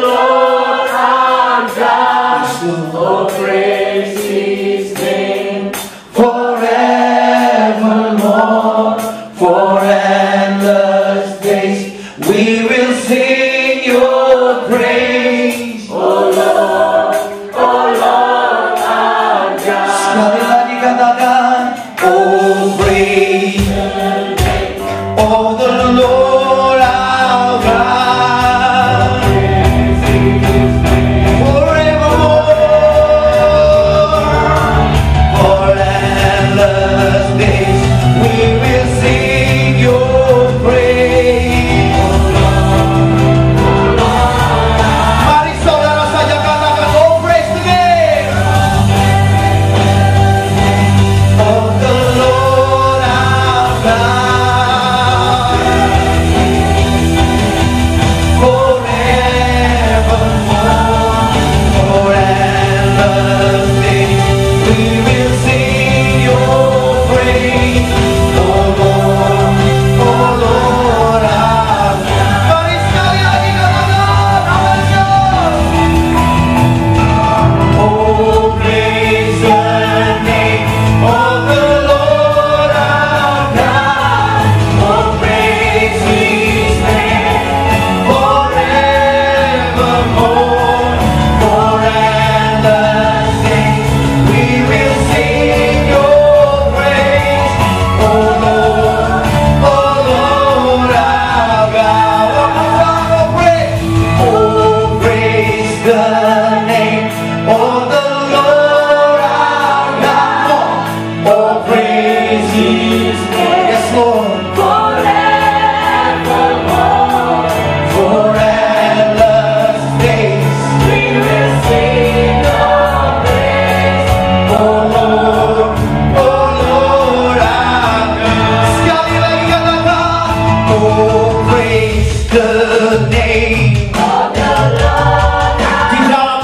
Lord our God, oh praise His name forevermore. For endless days we will sing your praise, oh Lord our God. Sekali lagi katakan, oh praise oh the Lord our God, forevermore. For endless days we will sing your praise. Mari saudara saja katakan, oh praise the name of the Lord our God, forevermore. For endless days we will sing your praise, oh Lord our God. Mari sekali lagi katakan, oh praise the name of the Lord our God, oh praise His name forevermore. For endless days we will sing your praise, oh Lord our God. One more time, oh praise the name of the Lord our God, oh praise His name, yes Lord, forevermore. For endless days we will sing your praise, oh Lord our God. Sekali lagi katakan, oh praise the name of the Lord. Di dalam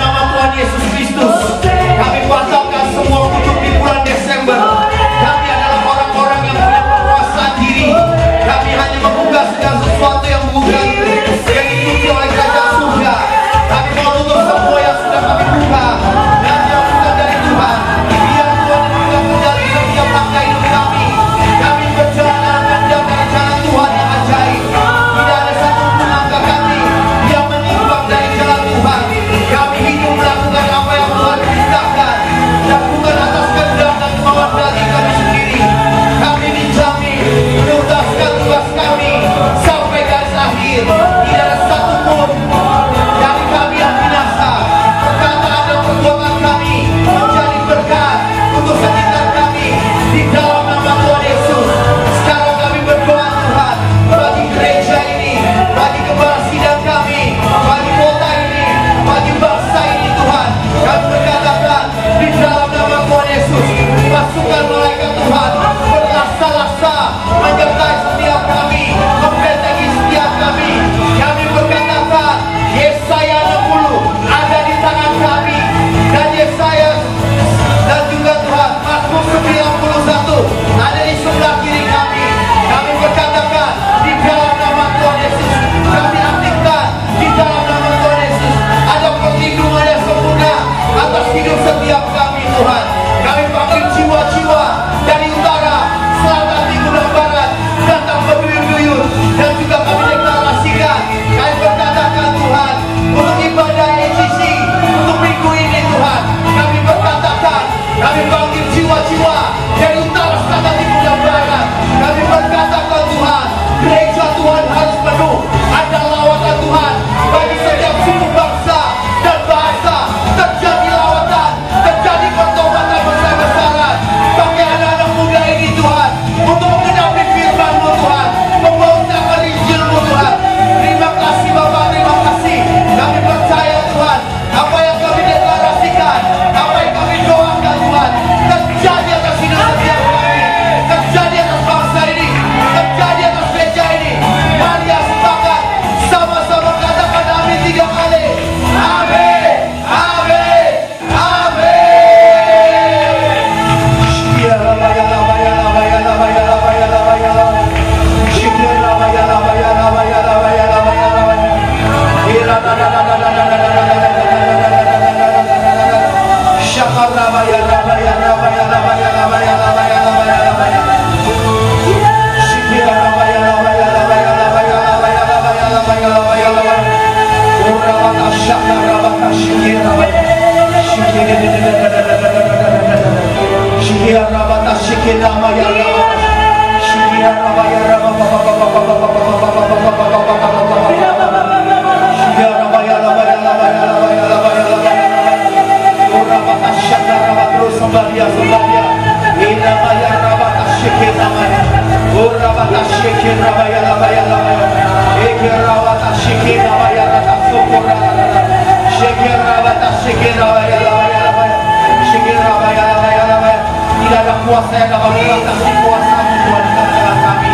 Tidak ada kuasa yang dapat mengatasi kuasa-Mu Tuhan di tengah kami.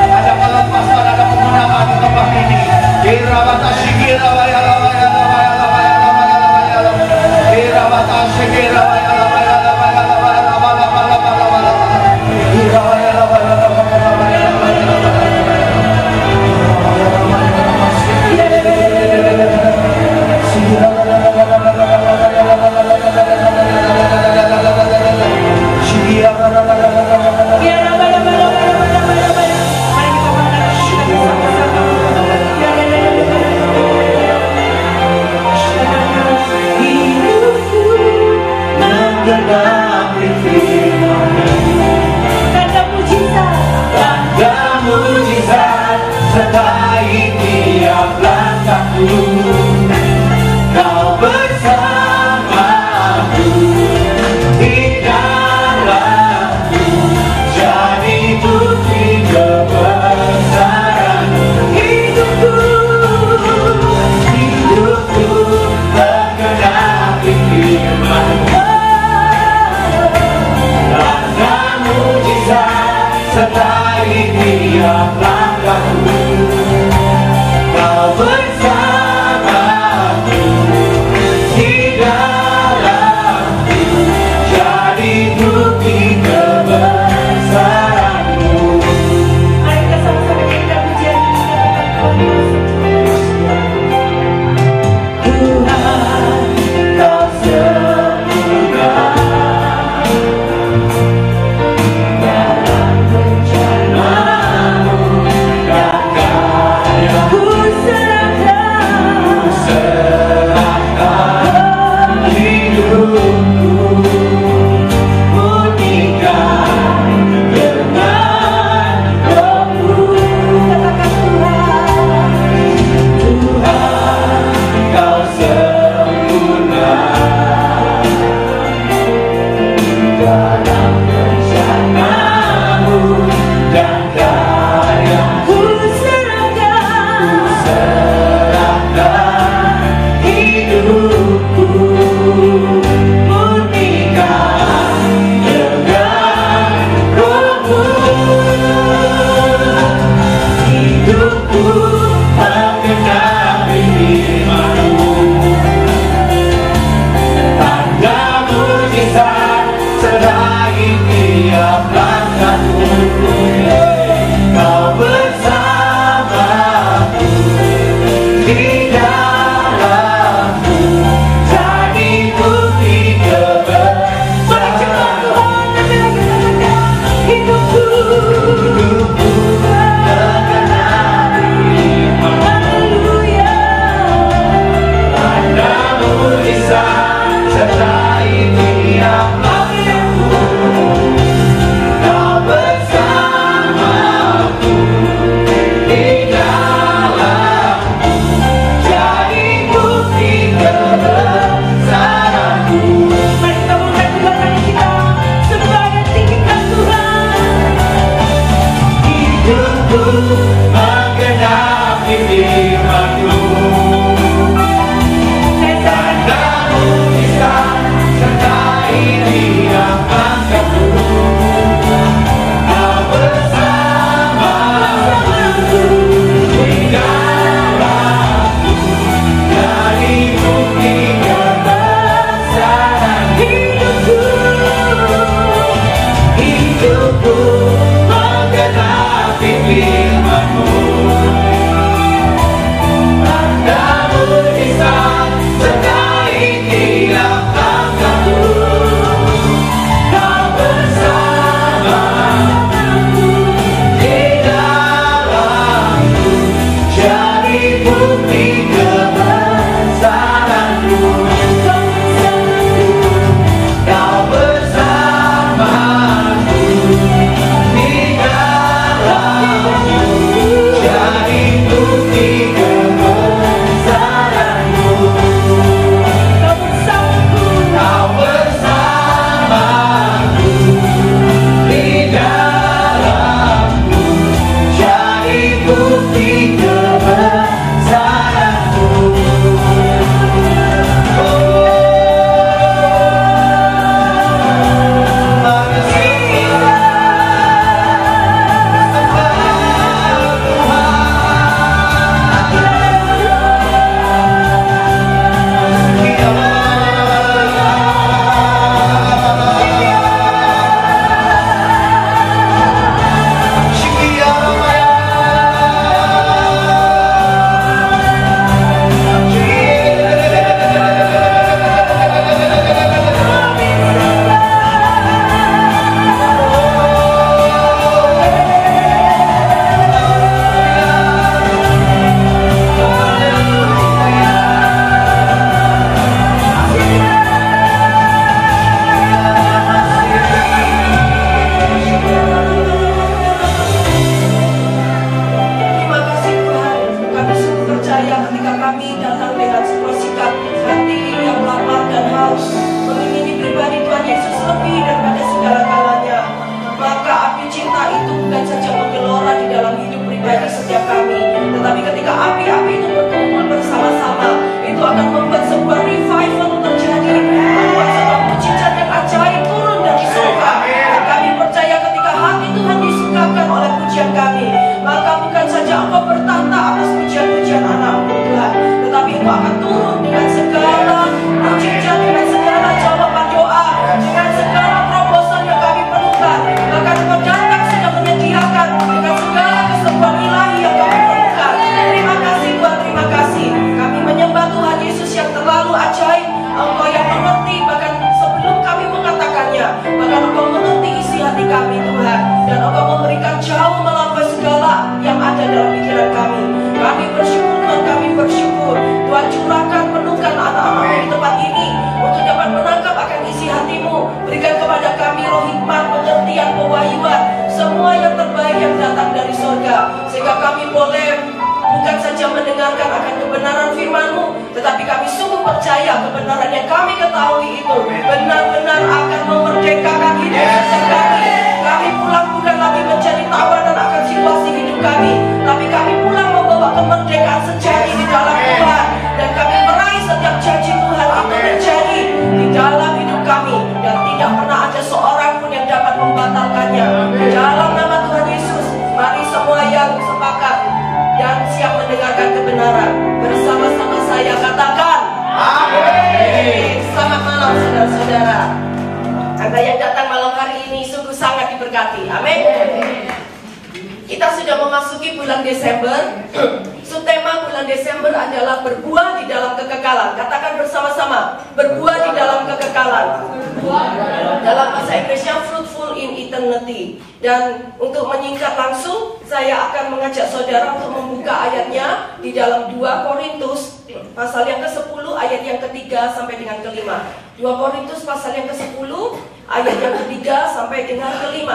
Ada pelepasan, ada kemenangan di tempat ini. Hidupku menggenapi firman. kami Tuhan, dan Engkau memberikan jauh melampaui segala yang ada dalam pikiran kami. Kami bersyukur Tuhan, kami bersyukur Tuhan, curahkan, penuhkan anak-anak di tempat ini untuk dapat menangkap akan isi hati-Mu. Berikan kepada kami roh hikmat, pengertian, pewahyuan, semua yang terbaik yang datang dari surga, sehingga kami boleh bukan saja mendengarkan akan kebenaran firman-Mu, tetapi kami sungguh percaya kebenaran yang kami ketahui itu benar-benar akan memerdekakan hidup setiap kami. Kami pulang bukan lagi menjadi tawanan akan situasi hidup kami, tapi kami pulang membawa kemerdekaan sejati di dalam Tuhan, dan kami meraih setiap janji Tuhan itu terjadi di dalam hidup kami, dan tidak pernah ada seorang pun yang dapat membatalkannya. Di dalam nama Tuhan Yesus, mari semua yang sepakat dan siap mendengarkan kebenaran bersama-sama saya katakan amin. Selamat malam saudara-saudara. Anda yang datang malam hari ini sungguh sangat diberkati. Amin. Kita sudah memasuki bulan Desember. Subtema bulan Desember adalah berbuah di dalam kekekalan. Katakan bersama-sama, berbuah di dalam kekekalan. Dalam bahasa Inggrisnya fruitful in eternity. Dan untuk menyingkat langsung, saya akan mengajak saudara untuk membuka ayatnya di dalam 2 Korintus pasal yang ke-10 ayat yang ke-3 sampai dengan ke-5. 2 Korintus pasal yang ke-10 ayat yang ke-3 sampai dengan ke-5.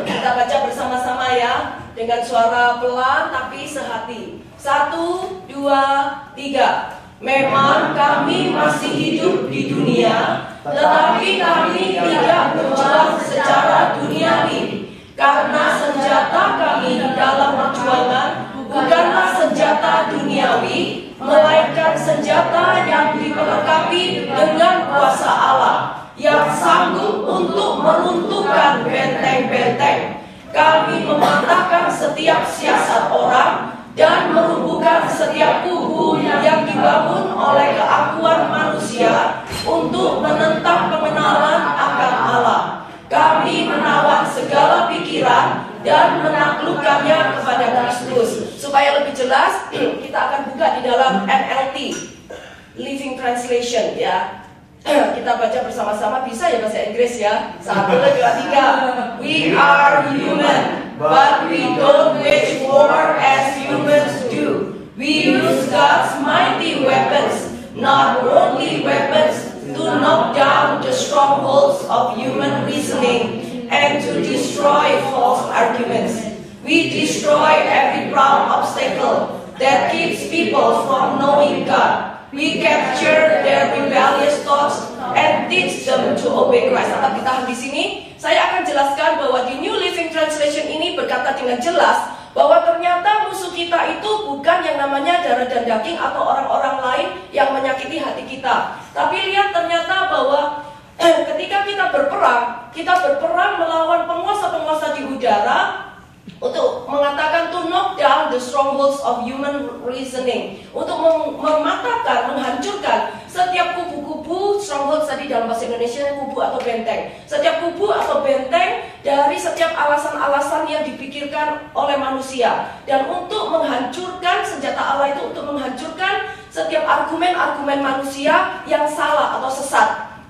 Kita baca bersama-sama ya, dengan suara pelan tapi sehati. 1, 2, 3. Memang kami masih hidup di dunia, tetapi kami tidak berjuang secara duniawi. Karena senjata kami dalam perjuangan bukanlah senjata duniawi, melainkan senjata yang diperlengkapi dengan kuasa Allah, yang sanggup untuk meruntuhkan benteng-benteng. Kami mematahkan setiap siasat orang dan merubuhkan setiap kubu yang dibangun oleh keakuan manusia untuk menentang pengenalan akan Allah. Kami menawan segala pikiran dan menaklukkannya kepada Kristus. Supaya lebih jelas, kita akan buka di dalam NLT, Living Translation ya. Kita baca bersama-sama, bisa ya bahasa Inggris ya. 1, 2, 3. We are human, but we don't wage war as humans do. We use God's mighty weapons, not worldly weapons, to knock down the strongholds of human reasoning and to destroy false arguments. We destroy every proud obstacle that keeps people from knowing God. We capture their rebellious thoughts and teach them to obey Christ. Tetap ditahan di sini. Saya akan jelaskan bahwa di New Living Translation ini berkata dengan jelas bahwa ternyata musuh kita itu bukan yang namanya darah dan daging atau orang-orang lain yang menyakiti hati kita. Tapi lihat ternyata bahwa ketika kita berperang melawan penguasa-penguasa di udara, untuk mengatakan to knock down the strongholds of human reasoning, untuk mematahkan, menghancurkan setiap kubu-kubu. Strongholds tadi dalam bahasa Indonesia kubu atau benteng, setiap kubu atau benteng dari setiap alasan-alasan yang dipikirkan oleh manusia, dan untuk menghancurkan senjata Allah itu untuk menghancurkan setiap argumen-argumen manusia yang salah atau sesat,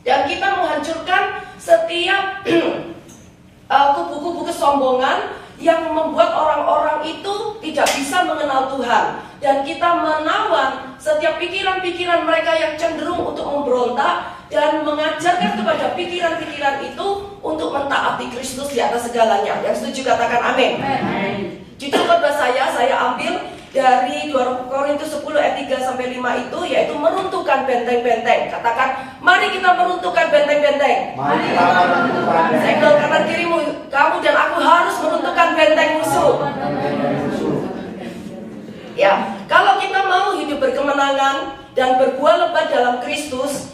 dan kita menghancurkan setiap kubu-kubu kesombongan yang membuat orang-orang itu tidak bisa mengenal Tuhan. Dan kita menawan setiap pikiran-pikiran mereka yang cenderung untuk memberontak, dan mengajarkan kepada pikiran-pikiran itu untuk mentaati Kristus di atas segalanya. Yang setuju katakan amin. Judul khotbah saya ambil dari 2 Korintus 10 ayat 3 sampai 5 itu, yaitu meruntuhkan benteng-benteng. Katakan, mari kita meruntuhkan benteng-benteng. Mari kita meruntuhkan benteng. Segel kanan kirimu, kamu dan aku harus meruntuhkan benteng musuh. Ya, kalau kita mau hidup berkemenangan dan berbuah lebat dalam Kristus,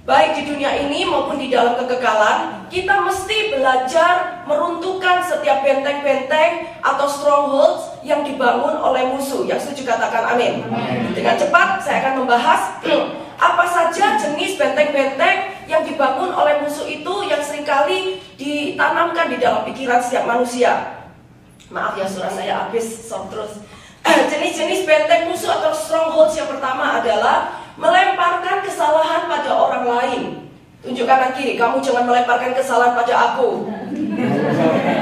baik di dunia ini maupun di dalam kekekalan, kita mesti belajar meruntuhkan setiap benteng-benteng atau strongholds yang dibangun oleh musuh. Yang setuju katakan amin. Dengan cepat saya akan membahas apa saja jenis benteng-benteng yang dibangun oleh musuh itu yang seringkali ditanamkan di dalam pikiran setiap manusia. Maaf ya, suara saya habis soft terus. Jenis-jenis benteng musuh atau strongholds yang pertama adalah melemparkan kesalahan pada orang lain. Tunjuk kanan kiri, kamu jangan melemparkan kesalahan pada aku.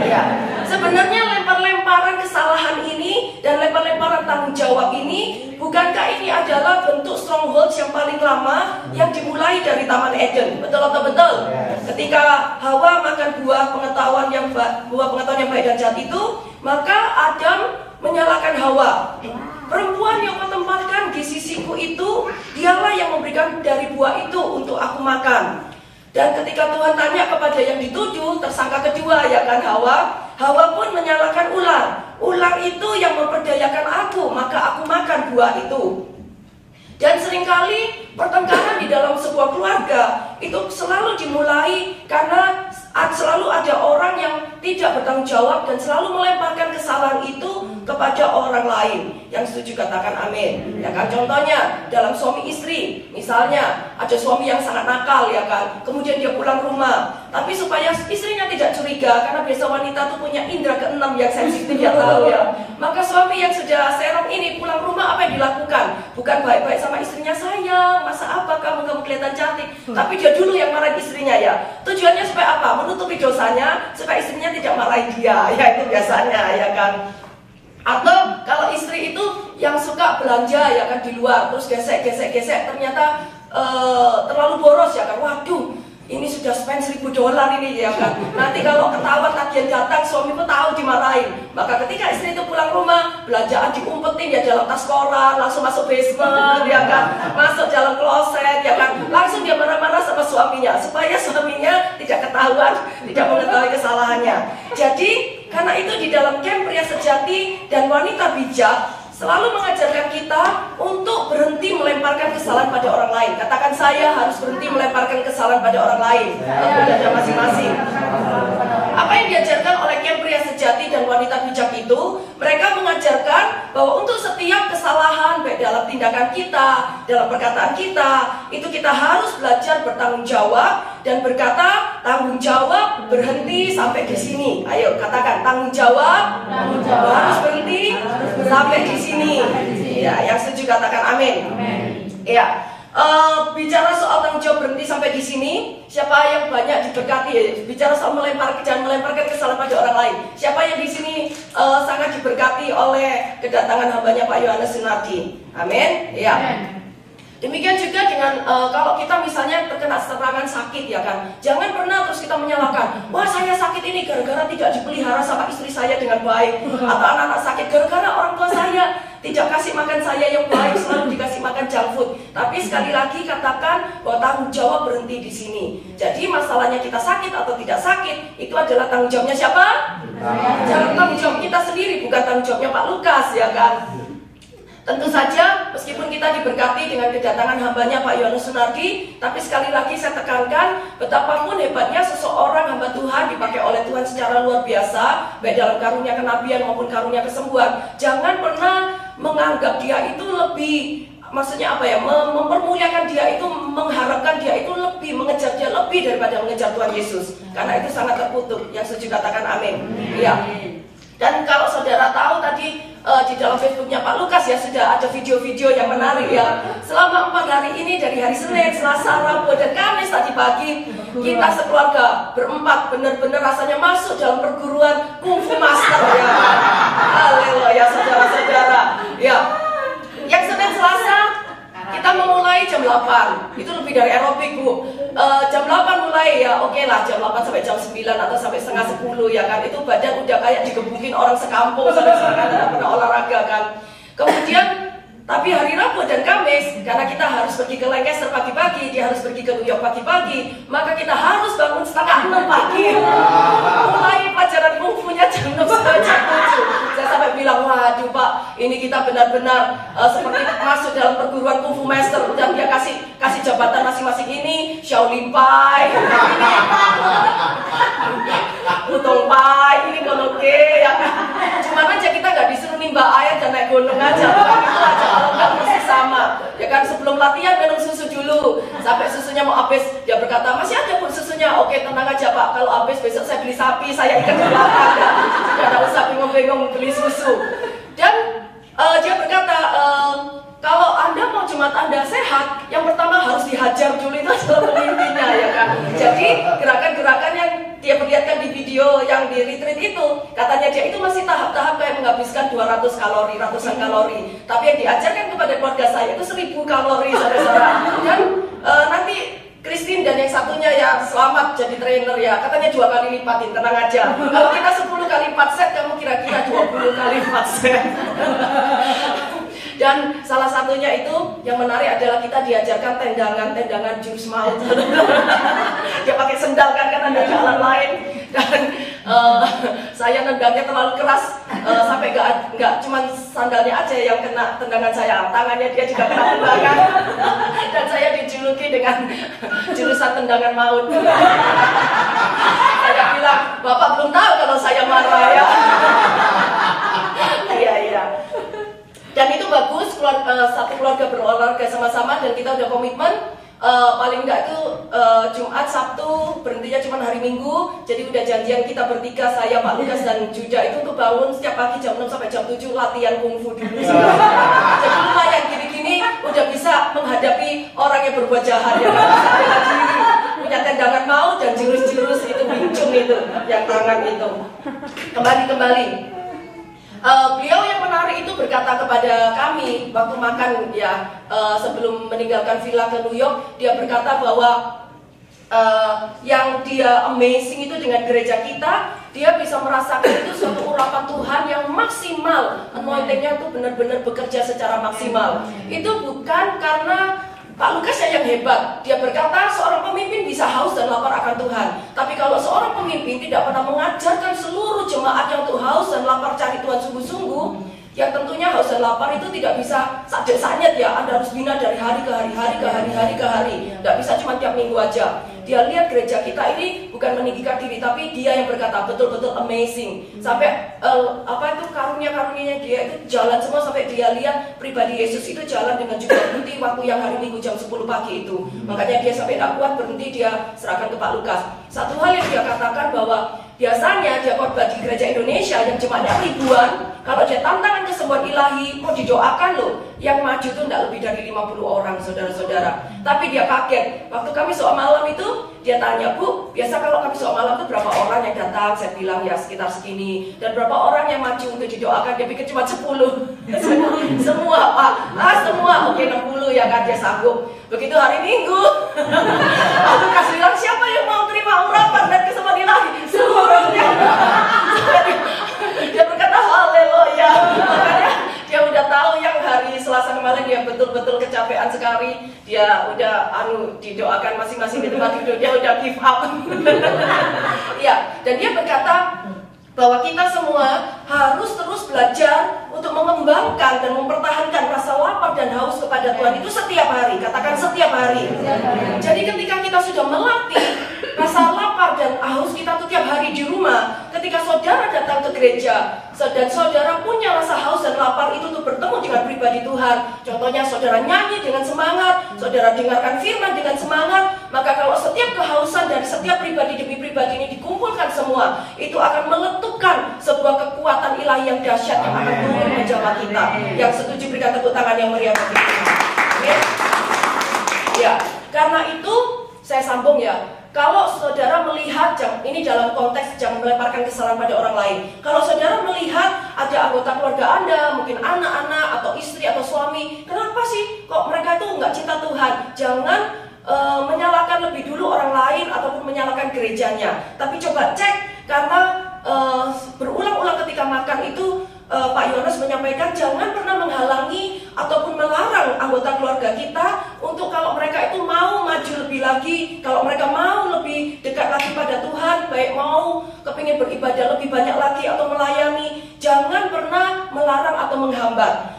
Ya, sebenarnya lempar-lemparan kesalahan ini dan lempar-lemparan tanggung jawab ini, bukankah ini adalah bentuk stronghold yang paling lama yang dimulai dari Taman Eden? Betul atau betul? Ketika Hawa makan buah pengetahuan yang baik dan jahat itu, maka Adam menyalahkan Hawa. Perempuan yang kau tempatkan di sisiku itu, dialah yang memberikan dari buah itu untuk aku makan. Dan ketika Tuhan tanya kepada yang dituduh, tersangka kedua ya kan Hawa pun menyalahkan ular. Ular itu yang memperdayakan aku, maka aku makan buah itu. Dan seringkali pertengkaran di dalam sebuah keluarga itu selalu dimulai karena selalu ada orang yang tidak bertanggung jawab dan selalu melemparkan kesalahan itu kepada orang lain. Yang setuju katakan amin. Ya kan, contohnya dalam suami istri, misalnya ada suami yang sangat nakal ya kan, kemudian dia pulang rumah, tapi supaya istrinya tidak curiga, karena biasa wanita tuh punya indera keenam yang sensitif ya tahu ya. Maka suami yang sudah serong ini pulang rumah, apa yang dilakukan? Bukan baik-baik sama istrinya, sayang, masa apa kamu kelihatan cantik, tapi dia dulu yang marahin istrinya ya. Tujuannya supaya apa? Menutupi dosanya supaya istrinya tidak marahin dia. Ya itu biasanya ya kan. Atau kalau istri itu yang suka belanja ya kan di luar, terus gesek ternyata terlalu boros ya kan. Waduh, ini sudah spend $1.000 ini ya kan. Nanti kalau ketahuan tagihan datang, suamiku tahu dimarahin. Maka ketika istri itu pulang rumah, belanjaan diumpetin ya dalam tas koran, langsung masuk basement ya kan, masuk dalam kloset ya kan, langsung dia marah-marah sama suaminya supaya suaminya tidak ketahuan, tidak mengetahui kesalahannya. Jadi karena itu di dalam camp pria sejati dan wanita bijak selalu mengajarkan kita untuk berhenti melemparkan kesalahan pada orang lain. Katakan, saya harus berhenti melemparkan kesalahan pada orang lain. Ada masing-masing. Apa yang diajarkan oleh camp pria sejati dan wanita bijak itu, mereka mengajarkan bahwa untuk setiap kesalahan baik dalam tindakan kita, dalam perkataan kita, itu kita harus belajar bertanggung jawab dan berkata tanggung jawab berhenti sampai di sini. Ayo katakan, tanggung jawab harus berhenti sampai di sini. Ya, yang setuju katakan amin. Ya, bicara soal tanggung jawab berhenti sampai di sini. Siapa yang banyak diberkati? Bicara soal jangan melemparkan kesalahan pada orang lain. Siapa yang di sini sangat diberkati oleh kedatangan hambanya Pak Yohanes Sunardi? Amin. Ya. Demikian juga dengan kalau kita misalnya terkena serangan sakit ya kan, jangan pernah terus kita menyalahkan, wah saya sakit ini gara-gara tidak dipelihara sama istri saya dengan baik, atau anak-anak sakit gara-gara orang tua saya tidak kasih makan saya yang baik, selalu dikasih makan junk food. Tapi sekali lagi katakan bahwa tanggung jawab berhenti di sini. Jadi masalahnya kita sakit atau tidak sakit, itu adalah tanggung jawabnya siapa? Jangan tanggung jawab kita sendiri, bukan tanggung jawabnya Pak Lukas ya kan. Tentu saja meskipun kita diberkati dengan kedatangan hambanya Pak Yohanes Sunardi, tapi sekali lagi saya tekankan betapapun hebatnya seseorang hamba Tuhan dipakai oleh Tuhan secara luar biasa, baik dalam karunia kenabian maupun karunia kesembuhan, jangan pernah menganggap dia itu lebih, maksudnya apa ya, mempermuliakan dia itu, mengharapkan dia itu lebih, mengejar dia lebih daripada mengejar Tuhan Yesus, karena itu sangat terkutuk. Yang setuju katakan amin. Iya. Dan kalau saudara tahu tadi di dalam Facebooknya Pak Lukas ya, sudah ada video-video yang menarik ya. Selama 4 hari ini, dari hari Senin, Selasa, Rabu, dan Kamis tadi pagi, kita sekeluarga berempat benar-benar rasanya masuk dalam perguruan kungfu master ya. Haleluya saudara-saudara. Ya. Yang Senin, Selasa kita memulai jam 8. Itu lebih dari aerobik Bu. Jam 8 mulai ya, oke lah jam 8 sampai jam 9 atau sampai setengah 10 ya kan. Itu badan udah kayak digebukin orang sekampung sampai sekarang tidak pernah olahraga kan. Kemudian tapi hari Rabu dan Kamis, karena kita harus pergi ke Lancaster pagi-pagi, dia harus pergi ke New York pagi-pagi, maka kita harus bangun setengah 6 pagi. Mulai pelajaran kungfunya jam 6 sampai jam 7. Saya sampai bilang, waduh Pak, ini kita benar-benar seperti masuk dalam perguruan kungfu master. Dan dia kasih jabatan masing-masing ini, Shaolin Pai, Putong Pai, ini Konoke ya kan. Cuman aja kita nggak disuruh nimba air dan naik gunung aja, itu aja. Kalau enggak mesti sama ya kan. Sebelum latihan minum susu dulu, sampai susunya mau habis dia berkata, masih ada pun susunya. Oke tenang aja Pak, kalau habis besok saya beli sapi, saya ikat di belakang ya. Tidak usah bingung-bingung beli susu. Dan dia berkata, kalau Anda mau jemaat Anda sehat, yang pertama harus dihajar dulu itu adalah pemimpinnya ya kan. Jadi gerakan-gerakan yang dia perlihatkan di video yang di retreat itu, katanya dia itu masih tahap-tahap kayak menghabiskan 200 kalori, ratusan kalori. Tapi yang diajarkan kepada keluarga saya itu 1000 kalori, saudara-saudara. Dan nanti Christine dan yang satunya ya selamat jadi trainer ya, katanya 2 kali lipatin, tenang aja. Kalau kita 10 kali 4 set, kamu kira-kira 20 kali 4 set. Dan salah satunya itu yang menarik adalah kita diajarkan tendangan jurus maut. Dia pakai sendal kan ada jalan lain. Dan saya nendangnya terlalu keras sampai nggak cuma sandalnya aja yang kena tendangan saya, tangannya dia juga kena tendangan. Dan saya dijuluki dengan jurusan tendangan maut. Saya bilang, Bapak belum tahu kalau saya marah ya. Iya. Dan itu bagus, satu keluarga berolahraga sama-sama dan kita udah komitmen paling enggak itu Jumat, Sabtu, berhentinya cuma hari Minggu. Jadi udah janjian kita bertiga, saya, Pak Lukas dan Juja itu untuk bangun setiap pagi jam 6 sampai jam 7 latihan kungfu dulu. Jadi lumayan gini-gini udah bisa menghadapi orang yang berbuat jahat ya kan. Punya tendangan maut dan jurus-jurus itu bincung itu, yang tangan itu. Kembali. Beliau yang menarik itu berkata kepada kami waktu makan ya sebelum meninggalkan villa ke New York, dia berkata bahwa yang dia amazing itu dengan gereja kita, dia bisa merasakan itu suatu urapan Tuhan yang maksimal, anointingnya itu benar-benar bekerja secara maksimal. Itu bukan karena Pak Lukas yang hebat. Dia berkata seorang pemimpin bisa haus dan lapar akan Tuhan. Tapi kalau seorang pemimpin tidak pernah mengajarkan seluruh jemaat yang untuk haus dan lapar cari Tuhan sungguh-sungguh, yang tentunya haus dan lapar itu tidak bisa saja ya. Anda harus bina dari hari ke hari. Tidak bisa cuma tiap minggu aja. Dia lihat gereja kita ini bukan meninggikan diri, tapi dia yang berkata betul-betul amazing. Sampai karunia-karunianya dia itu jalan semua, sampai dia lihat pribadi Yesus itu jalan dengan juga berhenti waktu yang hari Minggu jam 10 pagi itu. Makanya dia sampai tidak kuat berhenti, dia serahkan ke Pak Lukas. Satu hal yang dia katakan bahwa biasanya dia khotbah di gereja Indonesia yang jemaatnya ribuan, kalau dia tantangan kesembuhan ilahi mau didoakan loh, yang maju itu tidak lebih dari 50 orang, saudara-saudara. Tapi dia kaget waktu kami soal malam itu. Dia tanya, Bu, biasa kalau kami soal malam itu berapa orang yang datang? Saya bilang ya sekitar segini. Dan berapa orang yang maju untuk didoakan? Dia pikir cuma 10. Semua Pak, semua. Oke 60 ya kan, dia sanggup. Begitu hari Minggu, aku kasih bilang, siapa yang mau terima urapan dan kesembuhan ilahi? Seluruhnya. Dia berkata haleluya. Makanya dia udah tahu yang hari Selasa kemarin dia betul-betul kecapean sekali. Dia udah didoakan masing-masing di tempat tidur, dia udah give up. Ya, dan dia berkata bahwa kita semua harus terus belajar untuk mengembangkan dan mempertahankan rasa lapar dan haus kepada Tuhan itu setiap hari. Katakan setiap hari. Jadi ketika kita sudah melatih rasa lapar dan haus kita itu tiap hari di rumah, ketika saudara datang ke gereja dan saudara punya rasa haus dan lapar itu untuk bertemu dengan pribadi Tuhan, contohnya saudara nyanyi dengan semangat, saudara dengarkan firman dengan semangat, maka kalau setiap kehausan dari setiap pribadi demi pribadi ini dikumpulkan semua, itu akan meletupkan sebuah kekuatan ilahi yang dahsyat yang akan turun menjamah kita. Yang setuju berikan tepuk tangan yang meriah bagi Tuhan. Ya, karena itu saya sambung ya. Kalau saudara melihat ini dalam konteks jangan melemparkan kesalahan pada orang lain. Kalau saudara melihat ada anggota keluarga Anda, mungkin anak-anak atau istri atau suami, kenapa sih kok mereka itu nggak cinta Tuhan? Jangan menyalahkan lebih dulu orang lain ataupun menyalahkan gerejanya. Tapi coba cek, karena berulang-ulang ketika makan itu Pak Yohanes menyampaikan jangan pernah menghalangi ataupun melarang anggota keluarga kita untuk kalau mereka itu mau maju lebih lagi, kalau mereka mau lebih dekat lagi pada Tuhan, baik mau kepingin beribadah lebih banyak lagi atau melayani, jangan pernah melarang atau menghambat.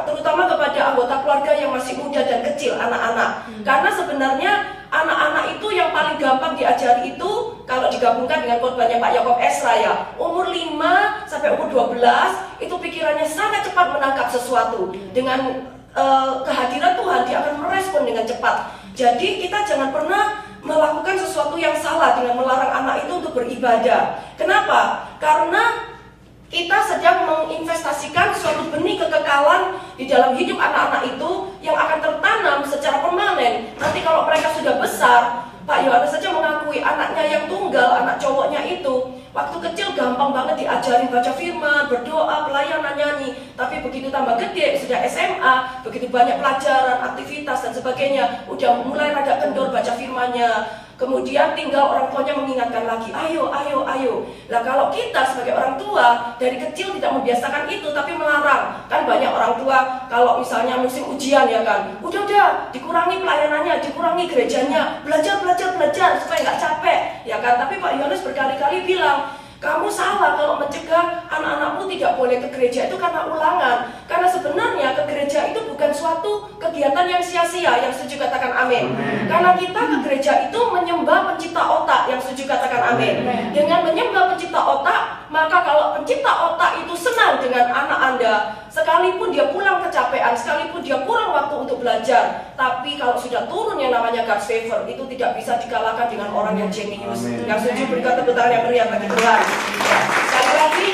Terutama kepada anggota keluarga yang masih muda dan kecil, anak-anak. Karena sebenarnya anak-anak itu yang paling gampang diajari itu kalau digabungkan dengan khotbahnya Pak Yakob Esra ya, umur 5 sampai umur 12 itu pikirannya sangat cepat menangkap sesuatu. Dengan kehadiran Tuhan dia akan merespon dengan cepat. Jadi kita jangan pernah melakukan sesuatu yang salah dengan melarang anak itu untuk beribadah. Kenapa? Karena kita sedang menginvestasikan suatu benih kekekalan di dalam hidup anak-anak itu yang akan tertanam secara permanen. Nanti kalau mereka sudah besar, Pak Yohanes saja mengakui anaknya yang tunggal, anak cowoknya itu waktu kecil gampang banget diajarin baca firman, berdoa, pelayanan, nyanyi. Tapi begitu tambah gede, sudah SMA, begitu banyak pelajaran, aktivitas dan sebagainya, udah mulai rada kendor baca firmannya. Kemudian tinggal orang tuanya mengingatkan lagi, ayo. Nah kalau kita sebagai orang tua dari kecil tidak membiasakan itu, tapi melarang. Kan banyak orang tua kalau misalnya musim ujian ya kan, udah dikurangi pelayanannya, dikurangi gerejanya, belajar supaya nggak capek ya kan. Tapi Pak Yohanes berkali-kali bilang, kamu salah kalau mencegah anak-anakmu tidak boleh ke gereja itu karena ulangan. Karena sebenarnya ke gereja itu bukan suatu kegiatan yang sia-sia. Yang setuju katakan amin. Karena kita ke gereja itu menyembah pencipta otak. Yang setuju katakan amin. Dengan menyembah pencipta otak, maka kalau pencipta otak itu senang dengan anak Anda, sekalipun dia pulang kecapean, sekalipun dia kurang waktu untuk belajar, tapi kalau sudah turun yang namanya God's favor, itu tidak bisa dikalahkan dengan orang yang jenius. Yang setuju berikan tepuk tangan yang meriah bagi Tuhan. Sekali lagi,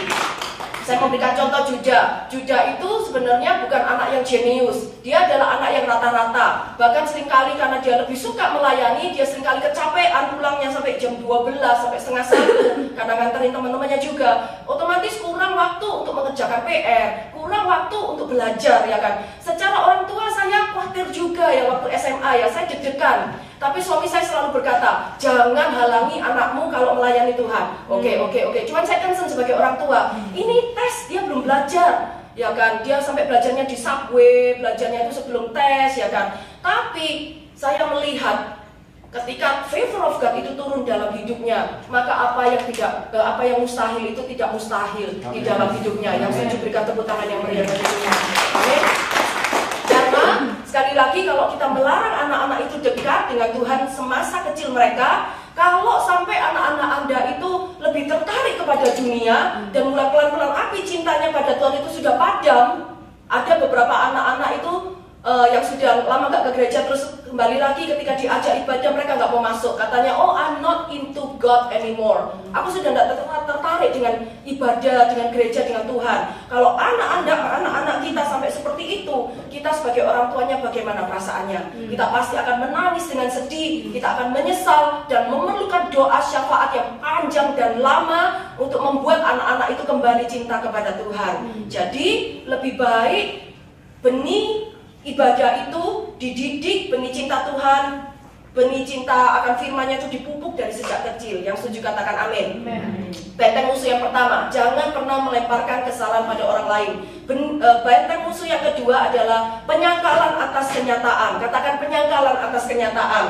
saya memberikan contoh Juda. Juda itu sebenarnya bukan anak yang jenius. Dia adalah anak yang rata-rata. Bahkan seringkali karena dia lebih suka melayani, dia seringkali kecapean pulangnya sampai jam 12, sampai setengah 1. Karena nganterin teman-temannya juga. Otomatis kurang waktu untuk mengerjakan PR, kurang waktu untuk belajar ya kan. Secara orang tua saya khawatir juga ya waktu SMA ya, saya deg-degan. Tapi suami saya selalu berkata, jangan halangi anakmu kalau melayani Tuhan. Oke. Cuman saya concern sebagai orang tua. Ini tes, dia belum belajar. Ya kan, dia sampai belajarnya di subway, belajarnya itu sebelum tes ya kan. Tapi saya melihat ketika favor of God itu turun dalam hidupnya, maka apa yang mustahil itu tidak mustahil di dalam hidupnya. Yang saya berikan tepuk tangan yang meriah bagi Tuhan. Amin. Karena sekali lagi kalau kita melarang anak-anak itu dekat dengan Tuhan semasa kecil mereka, kalau sampai anak-anak Anda itu lebih tertarik kepada dunia dan mulai pelan-pelan api cintanya pada Tuhan itu sudah padam. Ada beberapa anak-anak itu yang sudah lama gak ke gereja, terus kembali lagi ketika diajak ibadah mereka gak mau masuk. Katanya, oh I'm not into God anymore. Aku sudah gak tertarik dengan ibadah, dengan gereja, dengan Tuhan. Kalau anak-anak kita sampai seperti itu, kita sebagai orang tuanya bagaimana perasaannya? Kita pasti akan menangis dengan sedih, kita akan menyesal dan memerlukan doa syafaat yang panjang dan lama untuk membuat anak-anak itu kembali cinta kepada Tuhan. Jadi lebih baik benih ibadah itu dididik, benih cinta Tuhan, benih cinta akan firman-Nya itu dipupuk dari sejak kecil. Yang setuju katakan amin. Benteng musuh yang pertama, jangan pernah melemparkan kesalahan pada orang lain. Benteng musuh yang kedua adalah penyangkalan atas kenyataan. Katakan penyangkalan atas kenyataan.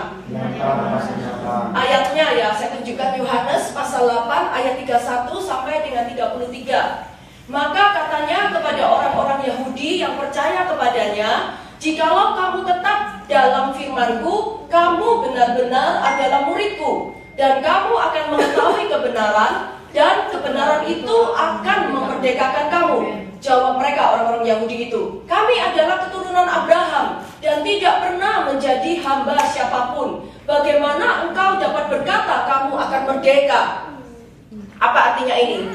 Ayatnya ya, saya tunjukkan Yohanes pasal 8 ayat 31 sampai dengan 33. Maka katanya kepada orang-orang Yahudi yang percaya kepadanya, jikalau kamu tetap dalam firman-Ku, kamu benar-benar adalah murid-Ku, dan kamu akan mengetahui kebenaran, dan kebenaran itu akan memerdekakan kamu. Jawab mereka orang-orang Yahudi itu, kami adalah keturunan Abraham, dan tidak pernah menjadi hamba siapapun. Bagaimana engkau dapat berkata kamu akan merdeka? Apa artinya ini?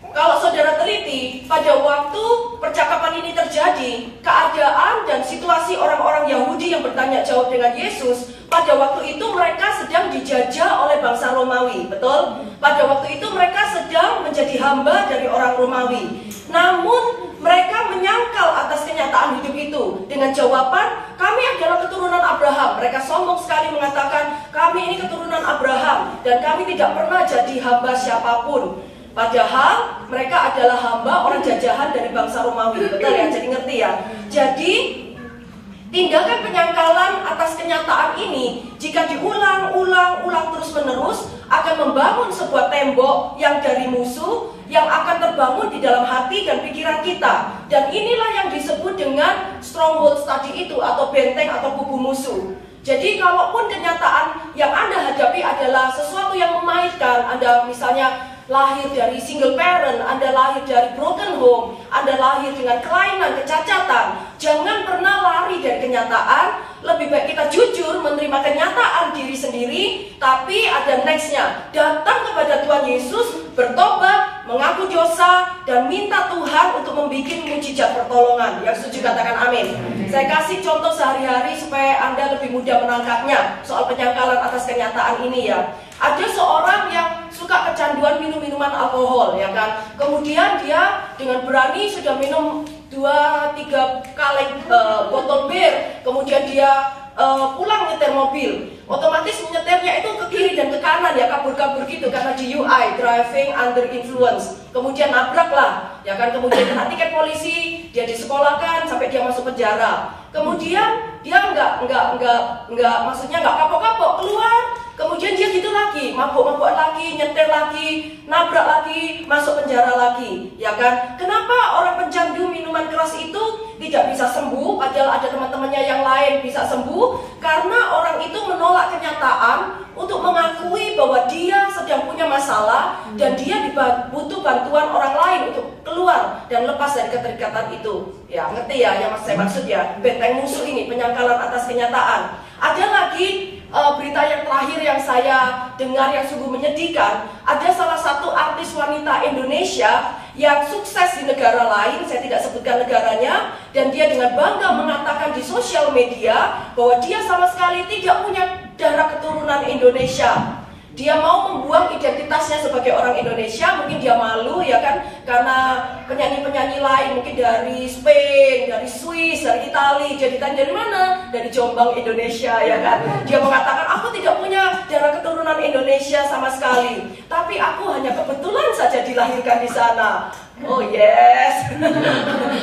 Kalau saudara teliti, pada waktu percakapan ini terjadi, keadaan dan situasi orang-orang Yahudi yang bertanya jawab dengan Yesus, pada waktu itu mereka sedang dijajah oleh bangsa Romawi, betul? Pada waktu itu mereka sedang menjadi hamba dari orang Romawi. Namun mereka menyangkal atas kenyataan hidup itu dengan jawaban, kami adalah keturunan Abraham. Mereka sombong sekali mengatakan, kami ini keturunan Abraham dan kami tidak pernah jadi hamba siapapun. Padahal mereka adalah hamba orang jajahan dari bangsa Romawi. Betul ya? Jadi ngerti ya? Jadi tindakan penyangkalan atas kenyataan ini jika diulang-ulang terus-menerus akan membangun sebuah tembok yang dari musuh yang akan terbangun di dalam hati dan pikiran kita. Dan inilah yang disebut dengan stronghold tadi itu, atau benteng atau kubu musuh. Jadi kalaupun kenyataan yang Anda hadapi adalah sesuatu yang memahitkan, Anda misalnya lahir dari single parent, Anda lahir dari broken home, Anda lahir dengan kelainan, kecacatan, jangan pernah lari dari kenyataan. Lebih baik kita jujur menerima kenyataan diri sendiri, tapi ada nextnya. Datang kepada Tuhan Yesus, bertobat, mengaku dosa, dan minta Tuhan untuk membuat mujizat pertolongan. Yang setuju katakan amin. Saya kasih contoh sehari-hari supaya Anda lebih mudah menangkapnya soal penyangkalan atas kenyataan ini ya. Ada seorang yang suka kecanduan minum minuman alkohol ya kan. Kemudian dia dengan berani sudah minum 2-3 kaleng botol bir. Kemudian dia pulang nyetir mobil, otomatis menyetirnya itu ke kiri dan ke kanan ya, kabur-kabur gitu karena DUI, driving under influence. Kemudian nabrak lah, ya kan, kemudian kena tiket polisi, dia disekolahkan sampai dia masuk penjara. Kemudian dia maksudnya nggak kapok-kapok keluar. Kemudian dia gitu lagi, mabuk-mabukan lagi, nyetir lagi, nabrak lagi, masuk penjara lagi, ya kan? Kenapa orang pencandu minuman keras itu tidak bisa sembuh, padahal ada teman-temannya yang lain bisa sembuh? Karena orang itu menolak kenyataan untuk mengakui bahwa dia sedang punya masalah dan dia butuh bantuan orang lain untuk keluar dan lepas dari keterikatan itu. Ya, ngerti ya yang saya maksud ya? Benteng musuh ini, penyangkalan atas kenyataan. Ada lagi berita yang terakhir yang saya dengar yang sungguh menyedihkan. Ada salah satu artis wanita Indonesia yang sukses di negara lain, saya tidak sebutkan negaranya, dan dia dengan bangga mengatakan di sosial media bahwa dia sama sekali tidak punya darah keturunan Indonesia. Dia mau membuang identitasnya sebagai orang Indonesia, mungkin dia malu ya kan, karena penyanyi-penyanyi lain mungkin dari Spain, dari Swiss, dari Italia, jadi tanya dari mana? Dari Jombang, Indonesia ya kan. Dia mengatakan aku tidak punya darah keturunan Indonesia sama sekali, tapi aku hanya kebetulan saja dilahirkan di sana. Oh yes,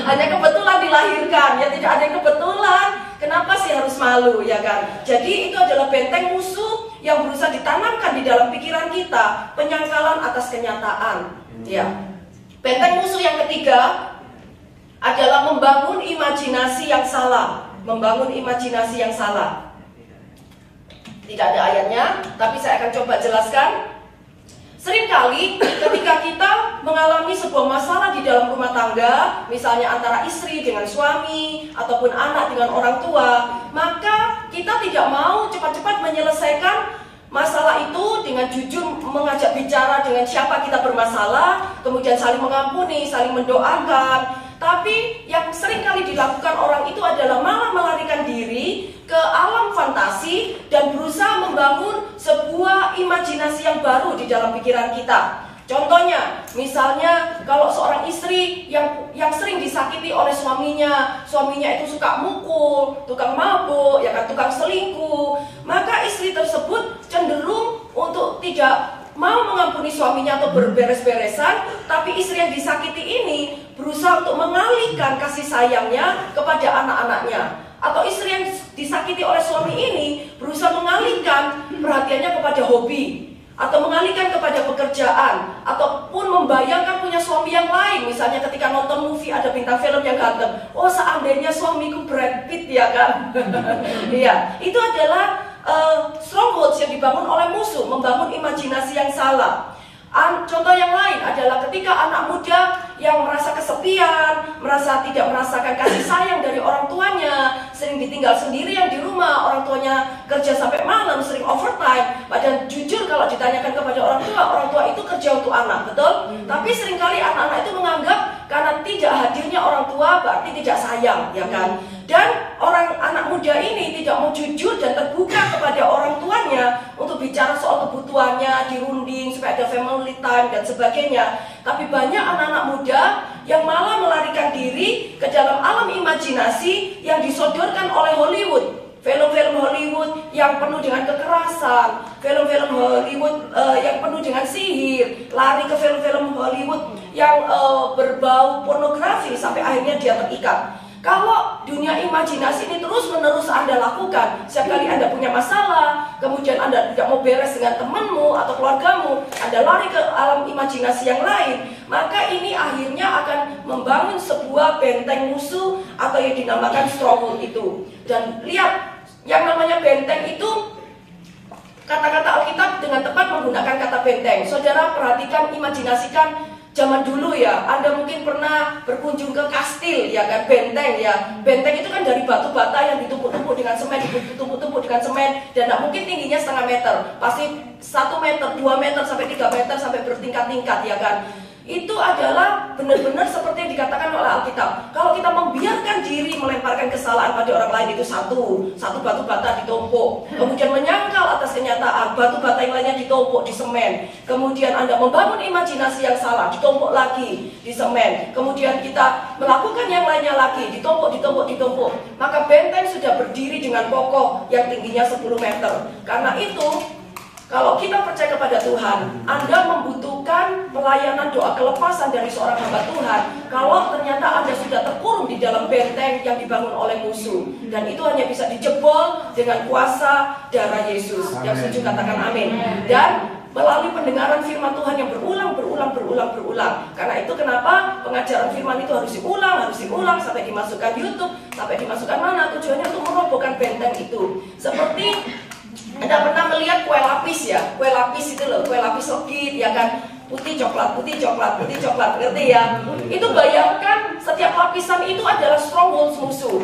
hanya kebetulan dilahirkan, ya tidak ada yang kebetulan. Kenapa sih harus malu ya kan? Jadi itu adalah benteng musuh yang berusaha ditanamkan di dalam pikiran kita, penyangkalan atas kenyataan. Ya, benteng musuh yang ketiga adalah membangun imajinasi yang salah. Membangun imajinasi yang salah. Tidak ada ayatnya, tapi saya akan coba jelaskan. Seringkali ketika kita mengalami sebuah masalah di dalam rumah tangga, misalnya antara istri dengan suami, ataupun anak dengan orang tua, maka kita tidak mau cepat-cepat menyelesaikan masalah itu dengan jujur mengajak bicara dengan siapa kita bermasalah, kemudian saling mengampuni, saling mendoakan. Tapi yang seringkali dilakukan orang itu adalah malah melarikan diri ke alam fantasi dan berusaha membangun sebuah imajinasi yang baru di dalam pikiran kita. Contohnya, misalnya kalau seorang istri yang sering disakiti oleh suaminya itu suka mukul, tukang mabuk, ya kan, tukang selingkuh, maka istri tersebut cenderung untuk tidak mau mengampuni suaminya atau berberes-beresan, tapi istri yang disakiti ini berusaha untuk mengalihkan kasih sayangnya kepada anak-anaknya. Atau istri yang disakiti oleh suami ini berusaha mengalihkan perhatiannya kepada hobi, atau mengalihkan kepada pekerjaan, ataupun membayangkan punya suami yang lain. Misalnya ketika nonton movie ada bintang film yang ganteng, oh seandainya suamiku Brad Pitt ya kan. Iya, itu adalah strongholds yang dibangun oleh musuh, membangun imajinasi yang salah. Contoh yang lain adalah ketika anak muda yang merasa kesepian, merasa tidak merasakan kasih sayang dari orang tuanya, sering ditinggal sendirian di rumah, orang tuanya kerja sampai malam, sering overtime. Padahal jujur kalau ditanyakan kepada orang tua itu kerja untuk anak, betul? Tapi seringkali anak-anak itu menganggap karena tidak hadirnya orang tua berarti tidak sayang, ya kan? Dan anak muda ini tidak mau jujur dan terbuka kepada orang tuanya untuk bicara soal kebutuhannya, dirunding supaya ada family time dan sebagainya. Tapi banyak anak-anak muda yang malah melarikan diri ke dalam alam imajinasi yang disodorkan oleh Hollywood. Film-film Hollywood yang penuh dengan kekerasan, film-film Hollywood yang penuh dengan sihir, lari ke film-film Hollywood yang berbau pornografi sampai akhirnya dia terikat. Kalau dunia imajinasi ini terus-menerus Anda lakukan, setiap kali Anda punya masalah, kemudian Anda tidak mau beres dengan temanmu atau keluargamu, Anda lari ke alam imajinasi yang lain, maka ini akhirnya akan membangun sebuah benteng musuh atau yang dinamakan stronghold itu. Dan lihat, yang namanya benteng itu, kata-kata Alkitab dengan tepat menggunakan kata benteng. Saudara perhatikan, imajinasikan zaman dulu ya, Anda mungkin pernah berkunjung ke kastil ya kan, benteng ya. Benteng itu kan dari batu bata yang ditumpuk-tumpuk dengan semen, dan tidak mungkin tingginya setengah meter, pasti 1 meter, 2 meter, sampai 3 meter, sampai bertingkat-tingkat ya kan. itu adalah benar-benar seperti yang dikatakan oleh Alkitab. Kalau kita membiarkan diri melemparkan kesalahan pada orang lain, itu satu batu bata ditumpuk, kemudian menyangkal atas kenyataan, batu bata yang lainnya ditumpuk di semen, kemudian Anda membangun imajinasi yang salah, ditumpuk lagi di semen, kemudian kita melakukan yang lainnya lagi, ditumpuk, maka benteng sudah berdiri dengan kokoh yang tingginya 10 meter. Karena itu, kalau kita percaya kepada Tuhan, Anda membutuhkan pelayanan doa kelepasan dari seorang hamba Tuhan. Kalau ternyata Anda sudah terkurung di dalam benteng yang dibangun oleh musuh, dan itu hanya bisa dijebol dengan kuasa darah Yesus. Yang setuju katakan amin. Dan melalui pendengaran firman Tuhan yang berulang. Karena itu kenapa pengajaran firman itu harus diulang sampai dimasukkan YouTube, sampai dimasukkan mana, tujuannya untuk merobohkan benteng itu. Seperti Anda pernah melihat kue lapis ya? Kue lapis itu loh, kue lapis legit ya kan? Putih coklat, ngerti ya? Itu bayangkan setiap lapisan itu adalah stronghold musuh.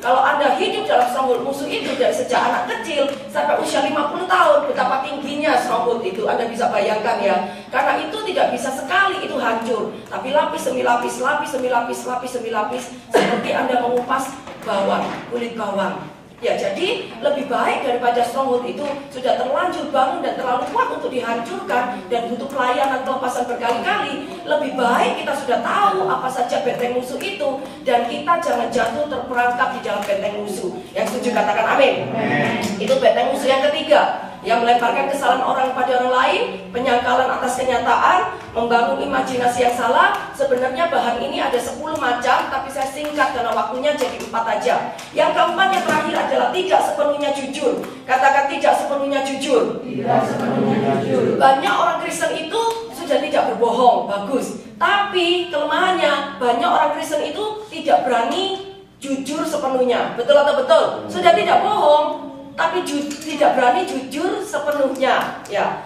Kalau Anda hidup dalam stronghold musuh itu dari sejak anak kecil sampai usia 50 tahun, betapa tingginya stronghold itu Anda bisa bayangkan ya. Karena itu tidak bisa sekali itu hancur, tapi lapis demi lapis, seperti Anda mengupas kulit bawang. Ya, jadi lebih baik daripada stronghold itu sudah terlanjur bangun dan terlalu kuat untuk dihancurkan dan butuh pelayanan kelepasan berkali-kali. Lebih baik kita sudah tahu apa saja benteng musuh itu dan kita jangan jatuh terperangkap di dalam benteng musuh. Yang setuju katakan amin. Itu benteng musuh yang ketiga, yang melemparkan kesalahan orang pada orang lain, penyangkalan atas kenyataan, membangun imajinasi yang salah. Sebenarnya bahan ini ada 10 macam, tapi saya singkat karena waktunya jadi 4 aja. Yang keempat, yang terakhir adalah tidak sepenuhnya jujur. Katakan tidak sepenuhnya jujur. Banyak orang Kristen itu sudah tidak berbohong, bagus. Tapi kelemahannya, banyak orang Kristen itu tidak berani jujur sepenuhnya. Betul atau betul? Sudah tidak bohong, tapi tidak berani jujur sepenuhnya ya.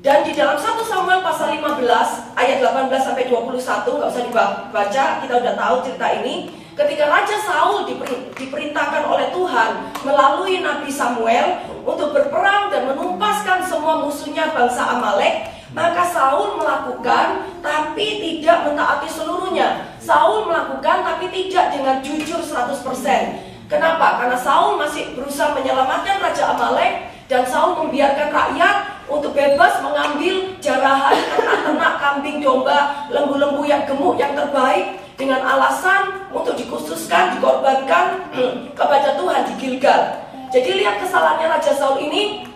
Dan di dalam 1 Samuel pasal 15 ayat 18 sampai 21, nggak usah dibaca, kita udah tahu cerita ini. Ketika Raja Saul diperintahkan oleh Tuhan melalui Nabi Samuel untuk berperang dan menumpaskan semua musuhnya bangsa Amalek, maka Saul melakukan tapi tidak mentaati seluruhnya. Saul melakukan tapi tidak dengan jujur 100%. Kenapa? Karena Saul masih berusaha menyelamatkan Raja Amalek, dan Saul membiarkan rakyat untuk bebas mengambil jarahan ternak-ternak, kambing, domba, lembu-lembu yang gemuk yang terbaik dengan alasan untuk dikhususkan, dikorbankan kepada Tuhan di Gilgal. Jadi lihat kesalahannya Raja Saul ini.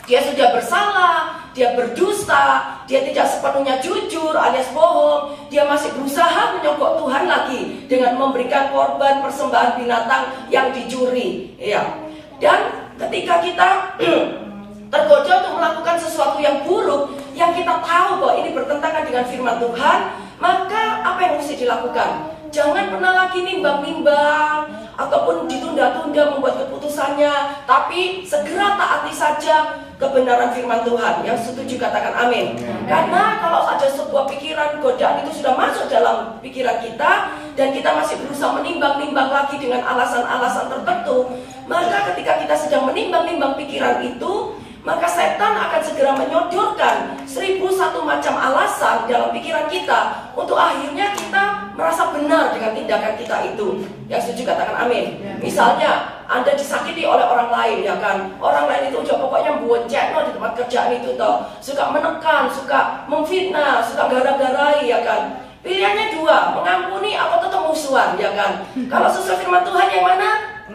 Dia sudah bersalah, dia berdusta, dia tidak sepenuhnya jujur alias bohong. Dia masih berusaha menyogok Tuhan lagi dengan memberikan korban persembahan binatang yang dicuri ya. Dan ketika kita tergoda untuk melakukan sesuatu yang buruk, yang kita tahu bahwa ini bertentangan dengan firman Tuhan, maka apa yang mesti dilakukan? Jangan pernah lagi nimbang-nimbang ataupun ditunda-tunda membuat keputusannya, tapi segera taati saja kebenaran firman Tuhan. Yang setuju katakan amin. Karena kalau ada sebuah pikiran godaan itu sudah masuk dalam pikiran kita dan kita masih berusaha menimbang-nimbang lagi dengan alasan-alasan tertentu, maka ketika kita sedang menimbang-nimbang pikiran itu, maka setan akan segera menyodorkan 1001 macam alasan dalam pikiran kita untuk akhirnya kita merasa benar dengan tindakan kita itu. Yang setuju katakan amin. Misalnya Anda disakiti oleh orang lain ya kan, orang lain itu udah pokoknya bonceng di tempat kerjaan itu toh, suka menekan, suka memfitnah, suka gara-garai ya kan. Pilihannya dua, mengampuni atau tetap musuhan ya kan. Kalau sesuai firman Tuhan yang mana?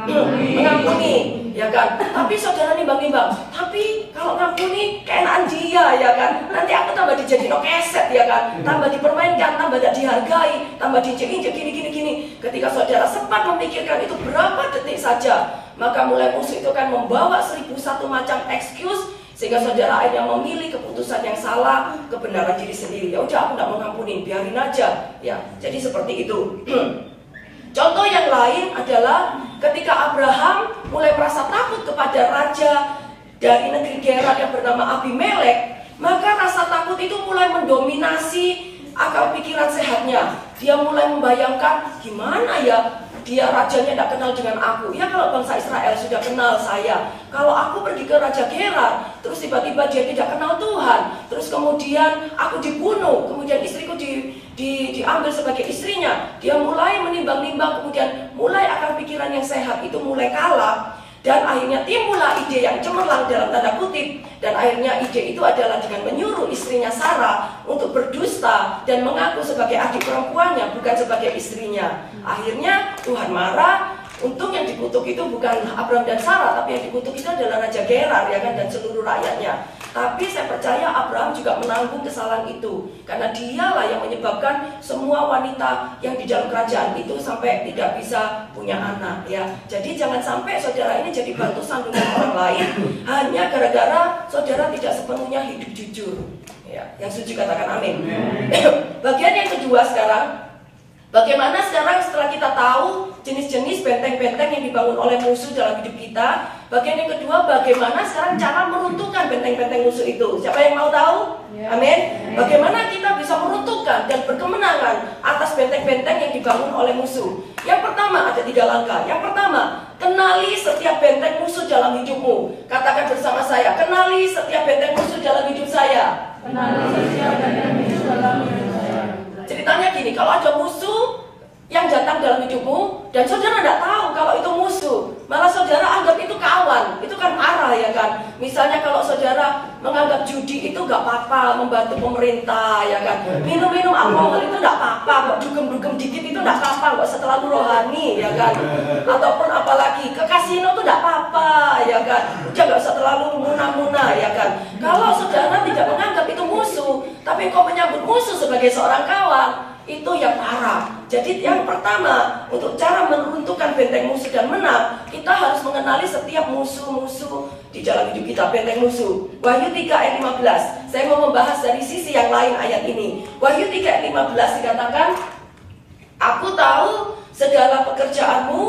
Mengampuni ya kan. Tapi saudara nimbang-nimbang, tapi kalau ngampuni keenaan dia ya kan, nanti aku tambah dijadiin keset ya kan, tambah dipermainkan, tambah tidak dihargai, tambah diinjek-injek gini. Ketika saudara sempat memikirkan itu berapa detik saja, maka mulai musuh itu akan membawa 1001 macam excuse, sehingga saudara akhirnya memilih keputusan yang salah, kebenaran diri sendiri. Ya udah, aku tidak mau ngampuni, biarin aja ya. Jadi seperti itu. Contoh yang lain adalah ketika Abraham mulai merasa takut kepada raja dari negeri Gerar yang bernama Abimelek, maka rasa takut itu mulai mendominasi akal pikiran sehatnya. Dia mulai membayangkan, gimana ya, dia rajanya tidak kenal dengan aku. Ya kalau bangsa Israel sudah kenal saya, kalau aku pergi ke Raja Gerar, terus tiba-tiba dia tidak kenal Tuhan, terus terus kemudian aku dibunuh, kemudian istriku diambil sebagai istrinya. Dia mulai menimbang-nimbang, kemudian mulai akal pikiran yang sehat itu mulai kalah. Dan akhirnya timbullah ide yang cemerlang dalam tanda kutip. Dan akhirnya ide itu adalah dengan menyuruh istrinya Sarah untuk berdusta dan mengaku sebagai adik perempuannya, bukan sebagai istrinya. Akhirnya Tuhan marah. Untung yang dikutuk itu bukan Abram dan Sarah, tapi yang dikutuk itu adalah Raja Gerar, ya kan, dan seluruh rakyatnya. Tapi saya percaya Abraham juga menanggung kesalahan itu, karena dialah yang menyebabkan semua wanita yang di dalam kerajaan itu sampai tidak bisa punya anak, ya. Jadi jangan sampai saudara ini jadi batu sandungan orang lain hanya gara-gara saudara tidak sepenuhnya hidup jujur. Ya, yang setuju katakan amin. Bagian yang kedua sekarang. Bagaimana sekarang setelah kita tahu jenis-jenis benteng-benteng yang dibangun oleh musuh dalam hidup kita? Bagian yang kedua, bagaimana sekarang cara meruntuhkan benteng-benteng musuh itu? Siapa yang mau tahu? Amin. Bagaimana kita bisa meruntuhkan dan berkemenangan atas benteng-benteng yang dibangun oleh musuh? Yang pertama, ada 3 langkah. Yang pertama, kenali setiap benteng musuh dalam hidupmu. Katakan bersama saya, kenali setiap benteng musuh dalam hidup saya. Kenali setiap benteng musuh dalam hidup saya. Ceritanya gini, kalau ada musuh yang datang dalam hidupmu dan saudara tidak tahu kalau itu musuh, malah saudara anggap itu kawan, itu kan parah, ya kan. Misalnya kalau saudara menganggap judi itu gak apa-apa, membantu pemerintah, ya kan. Minum-minum alkohol itu gak apa-apa, kok dugem-dugem dikit itu gak apa-apa, kok setelah rohani, ya kan. Ataupun apalagi ke kasino itu gak apa-apa, ya kan. Udah gak usah terlalu munah-munah, ya kan. Kalau saudara tidak menganggap itu musuh, tapi kok menyambut musuh sebagai seorang kawan, itu yang parah. Jadi yang pertama, untuk cara meruntuhkan benteng musuh dan menang, kita harus mengenali setiap musuh-musuh di dalam hidup kita, benteng musuh. Wahyu 3 ayat 15. Saya mau membahas dari sisi yang lain ayat ini. Wahyu 3 ayat 15 dikatakan, aku tahu segala pekerjaanmu,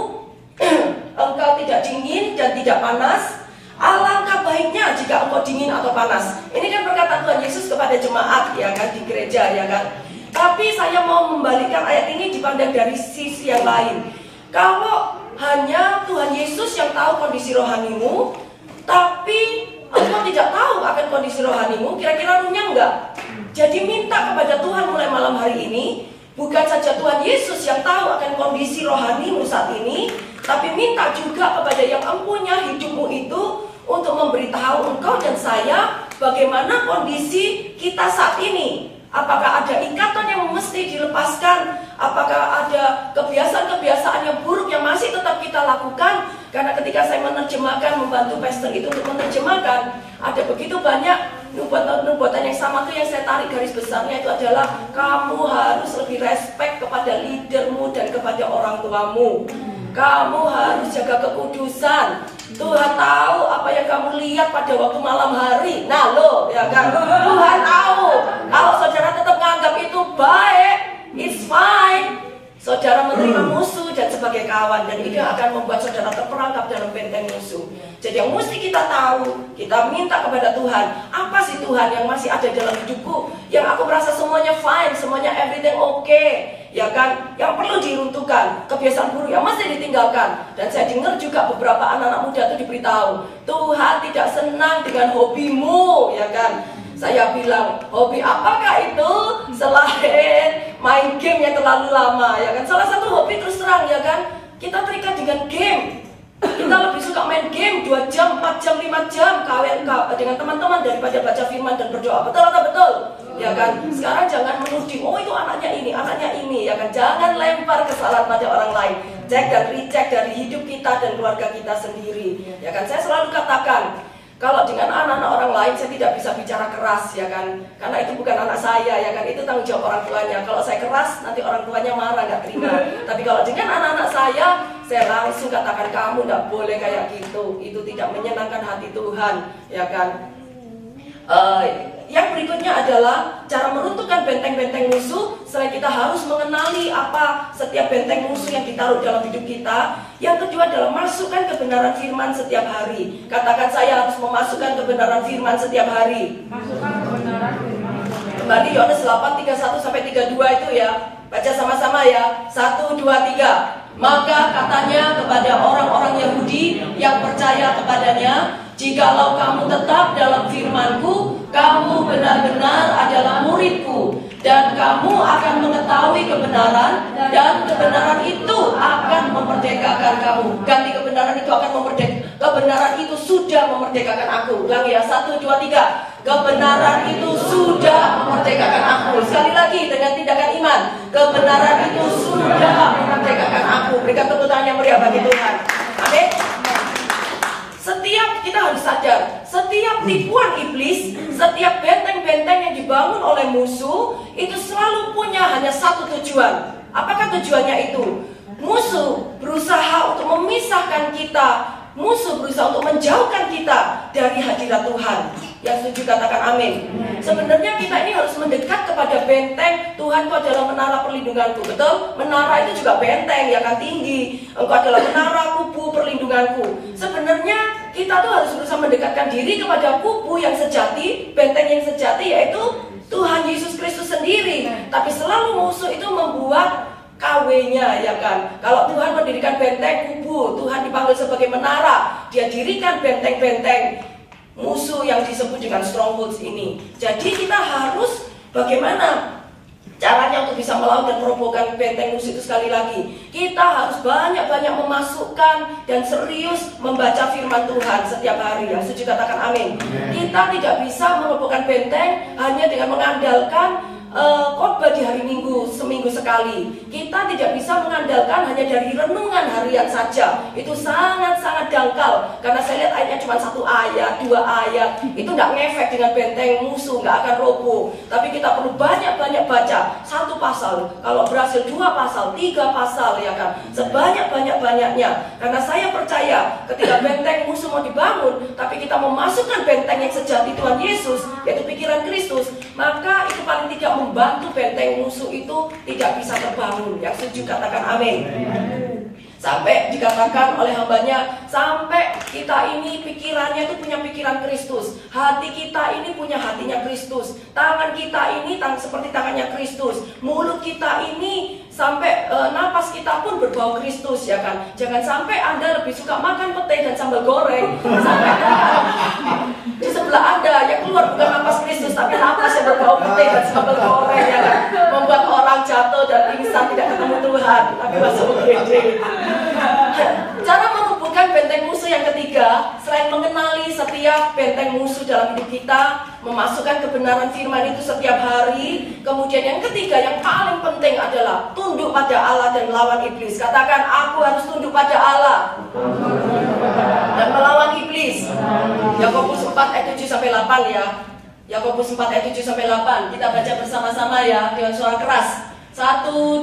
engkau tidak dingin dan tidak panas. Alangkah baiknya jika engkau dingin atau panas. Ini kan perkataan Tuhan Yesus kepada jemaat, ya kan, di gereja, ya kan. Tapi saya mau membalikkan ayat ini dipandang dari sisi yang lain. Kalau hanya Tuhan Yesus yang tahu kondisi rohanimu, tapi engkau tidak tahu akan kondisi rohanimu, kira-kira runyam enggak? Jadi minta kepada Tuhan mulai malam hari ini, bukan saja Tuhan Yesus yang tahu akan kondisi rohanimu saat ini, tapi minta juga kepada yang empunya hidupmu itu untuk memberitahu engkau dan saya bagaimana kondisi kita saat ini. Apakah ada ikatan yang mesti dilepaskan? Apakah ada kebiasaan-kebiasaan yang buruk yang masih tetap kita lakukan? Karena ketika saya menerjemahkan, membantu pastor itu untuk menerjemahkan, ada begitu banyak nubuatan yang sama tuh yang saya tarik garis besarnya itu adalah kamu harus lebih respect kepada leadermu dan kepada orang tuamu. Kamu harus jaga kekudusan. Tuhan tahu apa yang kamu lihat pada waktu malam hari. Nah lo, ya kan, Tuhan tahu. Kalau saudara tetap menganggap itu baik, it's fine. Saudara menerima musuh dan sebagai kawan, dan itu akan membuat saudara terperangkap dalam benteng musuh. Jadi yang mesti kita tahu, kita minta kepada Tuhan, apa sih Tuhan yang masih ada dalam hidupku, yang aku merasa semuanya fine, semuanya everything okay, ya kan, yang perlu diruntuhkan, kebiasaan buruk yang mesti ditinggalkan. Dan saya dengar juga beberapa anak-anak muda itu diberitahu, Tuhan tidak senang dengan hobimu, ya kan. Saya bilang, hobi apakah itu selain main game yang terlalu lama, ya kan. Salah satu hobi terus terang, ya kan, kita terikat dengan game. Kita lebih suka main game 2 jam, 4 jam, 5 jam kalian dengan teman-teman daripada baca firman dan berdoa. Betul atau betul? Ya kan. Sekarang jangan menuding, oh itu anaknya ini, ya kan. Jangan lempar kesalahan pada orang lain. Cek dan recheck dari hidup kita dan keluarga kita sendiri, ya kan. Saya selalu katakan, kalau dengan anak-anak orang lain saya tidak bisa bicara keras, ya kan, karena itu bukan anak saya, ya kan, itu tanggung jawab orang tuanya. Kalau saya keras nanti orang tuanya marah, nggak terima. Tapi kalau dengan anak-anak saya langsung katakan kamu nggak boleh kayak gitu, itu tidak menyenangkan hati Tuhan, ya kan. Yang berikutnya adalah cara meruntuhkan benteng-benteng musuh. Selain kita harus mengenali apa setiap benteng musuh yang ditaruh dalam hidup kita, yang kedua adalah masukkan kebenaran firman setiap hari. Katakan, saya harus memasukkan kebenaran firman setiap hari. Masukkan kebenaran firman. Kembali Yohanes 8:31-32 itu ya. Baca sama-sama ya. 1, 2, 3. Maka katanya kepada orang-orang Yahudi yang percaya kepadanya, jikalau kamu tetap dalam firman-Ku, kamu benar-benar kebenaran itu akan memerdekakan kamu. Ganti kebenaran itu akan memerdekakan. Kebenaran itu sudah memerdekakan aku. Ulangi ya, 1, 2, 3. Kebenaran itu sudah memerdekakan aku. Sekali lagi dengan tindakan iman. Kebenaran itu sudah memerdekakan aku. Berikan tepuk tangan yang meriah bagi Tuhan. Amin. Setiap kita harus sadar, setiap tipuan iblis, setiap benteng-benteng yang dibangun oleh musuh itu selalu punya hanya satu tujuan. Apakah tujuannya itu? Musuh berusaha untuk memisahkan kita. Musuh berusaha untuk menjauhkan kita dari hadirat Tuhan. Yang setuju katakan amin. Sebenarnya kita ini harus mendekat kepada benteng. Tuhan, Engkau adalah menara perlindunganku. Betul? Menara itu juga benteng, ya kan, tinggi. Engkau adalah menara kubu perlindunganku. Sebenarnya kita tuh harus berusaha mendekatkan diri kepada kubu yang sejati, benteng yang sejati, yaitu Tuhan Yesus Kristus sendiri. Tapi selalu musuh itu membuat KW-nya, ya kan. Kalau Tuhan mendirikan benteng kubu, Tuhan dipanggil sebagai menara. Dia dirikan benteng-benteng musuh yang disebut dengan strongholds ini. Jadi kita harus bagaimana caranya untuk bisa melawan dan merobohkan benteng musuh itu. Sekali lagi, kita harus banyak-banyak memasukkan dan serius membaca firman Tuhan setiap hari. Yang setuju katakan amin. Kita tidak bisa merobohkan benteng hanya dengan mengandalkan khotbah di hari Minggu seminggu sekali. Kita tidak bisa mengandalkan hanya dari renungan harian saja. Itu sangat-sangat dangkal. Karena saya lihat ayatnya cuma 1 ayat, 2 ayat. Itu tidak ngefek dengan benteng musuh, nggak akan roboh. Tapi kita perlu banyak-banyak baca 1 pasal. Kalau berhasil 2 pasal, 3 pasal, ya kan. Sebanyak-banyak-banyaknya. Karena saya percaya ketika benteng musuh mau dibangun, tapi kita memasukkan benteng yang sejati Tuhan Yesus, yaitu pikiran Kristus, maka itu paling tidak membantu benteng musuh itu tidak bisa terbangun. Yang setuju katakan amin. Sampai dikatakan oleh hambanya, sampai kita ini pikirannya itu punya pikiran Kristus, hati kita ini punya hatinya Kristus, tangan kita ini seperti tangannya Kristus, mulut kita ini sampai napas kita pun berbau Kristus, ya kan. Jangan sampai Anda lebih suka makan pete dan sambal goreng, sampai di sebelah Anda yang keluar bukan napas Kristus tapi napas yang berbau pete dan sambal goreng, ya kan. Membuat orang jatuh dan pingsan, tidak ketemu Tuhan tapi masuk UGD. Cara merobohkan benteng musuh yang ketiga, selain mengenali setiap benteng musuh dalam hidup kita, memasukkan kebenaran firman itu setiap hari. Kemudian yang ketiga, yang paling penting adalah tunduk pada Allah dan melawan iblis. Katakan, aku harus tunduk pada Allah dan melawan iblis. Yakobus 4 ayat 7-8 ya. Yakobus 4 ayat 7-8. Kita baca bersama-sama ya dengan suara keras. 1, 2,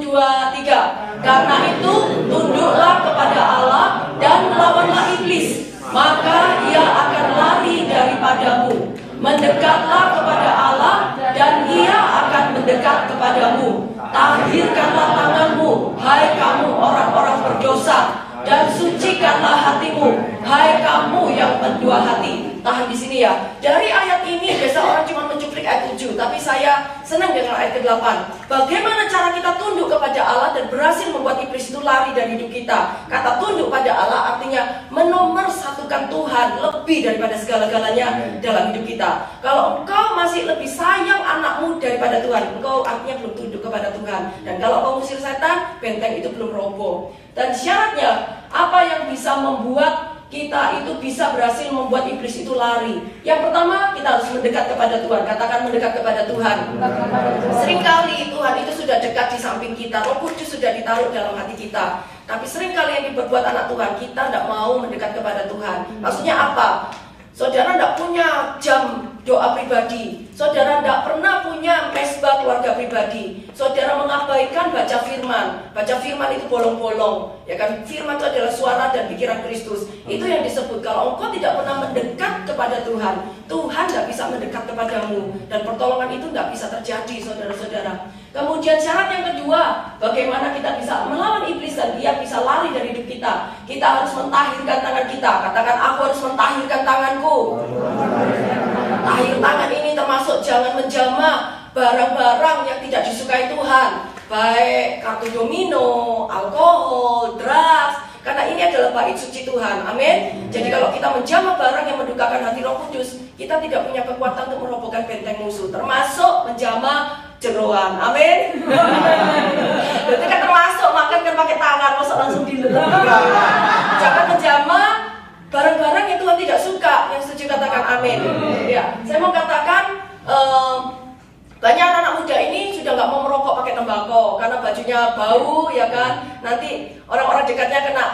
3. Karena itu tunduklah kepada Allah dan melawanlah iblis, maka ia akan lari daripadamu. Mendekatlah kepada Allah dan ia akan mendekat kepadamu. Tahirkanlah tanganmu, hai kamu orang-orang berdosa, dan sucikanlah hatimu, hai kamu yang berdua hati. Tahan di sini ya. Dari ayat ini biasa orang cuma mencuplik ayat 7, tapi saya senang dengan ayat ke-8. Bagaimana cara kita tunduk kepada Allah dan berhasil membuat iblis itu lari dari hidup kita? Kata tunduk pada Allah artinya menomorsatukan Tuhan lebih daripada segala-galanya dalam hidup kita. Kalau engkau masih lebih sayang anakmu daripada Tuhan, engkau artinya belum tunduk kepada Tuhan. Dan kalau kau usir setan, benteng itu belum roboh. Dan syaratnya, apa yang bisa membuat kita itu bisa berhasil membuat iblis itu lari? Yang pertama, kita harus mendekat kepada Tuhan. Katakan mendekat kepada Tuhan. Seringkali Tuhan itu sudah dekat di samping kita, Roh Kudus sudah ditaruh dalam hati kita. Tapi seringkali yang diperbuat anak Tuhan, kita tidak mau mendekat kepada Tuhan. Maksudnya apa? Saudara tidak punya jam doa pribadi. Saudara tidak pernah punya mesbah keluarga pribadi. Saudara mengabaikan baca firman. Baca firman itu bolong-bolong, ya kan? Firman itu adalah suara dan pikiran Kristus. Itu yang disebut kalau engkau tidak pernah mendekat kepada Tuhan, Tuhan tidak bisa mendekat kepadamu, dan pertolongan itu tidak bisa terjadi, saudara-saudara. Kemudian syarat yang kedua, bagaimana kita bisa melawan iblis dan dia bisa lari dari hidup kita? Kita harus mentahirkan tangan kita. Katakan, aku harus mentahirkan tanganku. Tahir tangan ini termasuk jangan menjamah barang-barang yang tidak disukai Tuhan, baik kartu domino, alkohol, drugs, karena ini adalah bait suci Tuhan. Amin. Jadi kalau kita menjamah barang yang mendukakan hati Roh Kudus, kita tidak punya kekuatan untuk merobohkan benteng musuh, termasuk menjamah jeroan. Amin. Itu kan termasuk, maka kan pakai tangan, masa langsung dilelap. Jangan menjamah barang-barang yang Tuhan tidak suka. Yang setuju katakan amin. Ya, saya mau katakan banyak anak-anak muda ini sudah nggak mau merokok pakai tembakau karena bajunya bau, ya kan. Nanti orang-orang dekatnya kena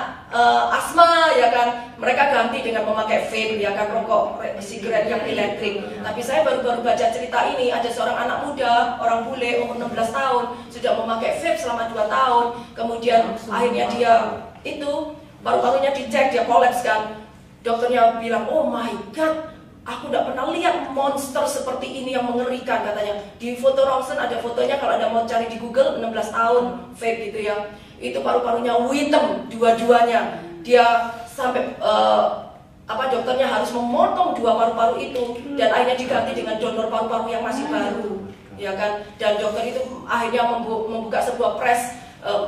asma, ya kan. Mereka ganti dengan memakai vape, ya kan, rokok sigaret yang elektrik. Tapi saya baru-baru baca cerita ini, ada seorang anak muda, orang bule umur 16 tahun sudah memakai vape selama 2 tahun. Kemudian akhirnya dia itu paru-parunya dicek, dia kolaps kan. Dokternya bilang, oh my god, aku tidak pernah lihat monster seperti ini yang mengerikan, katanya. Di foto ronsen ada fotonya, kalau Anda mau cari di Google, 16 tahun vape gitu ya. Itu paru-parunya hitam dua-duanya. Dia sampai dokternya harus memotong 2 paru-paru itu dan akhirnya diganti dengan donor paru-paru yang masih baru, ya kan. Dan dokter itu akhirnya membuka sebuah press,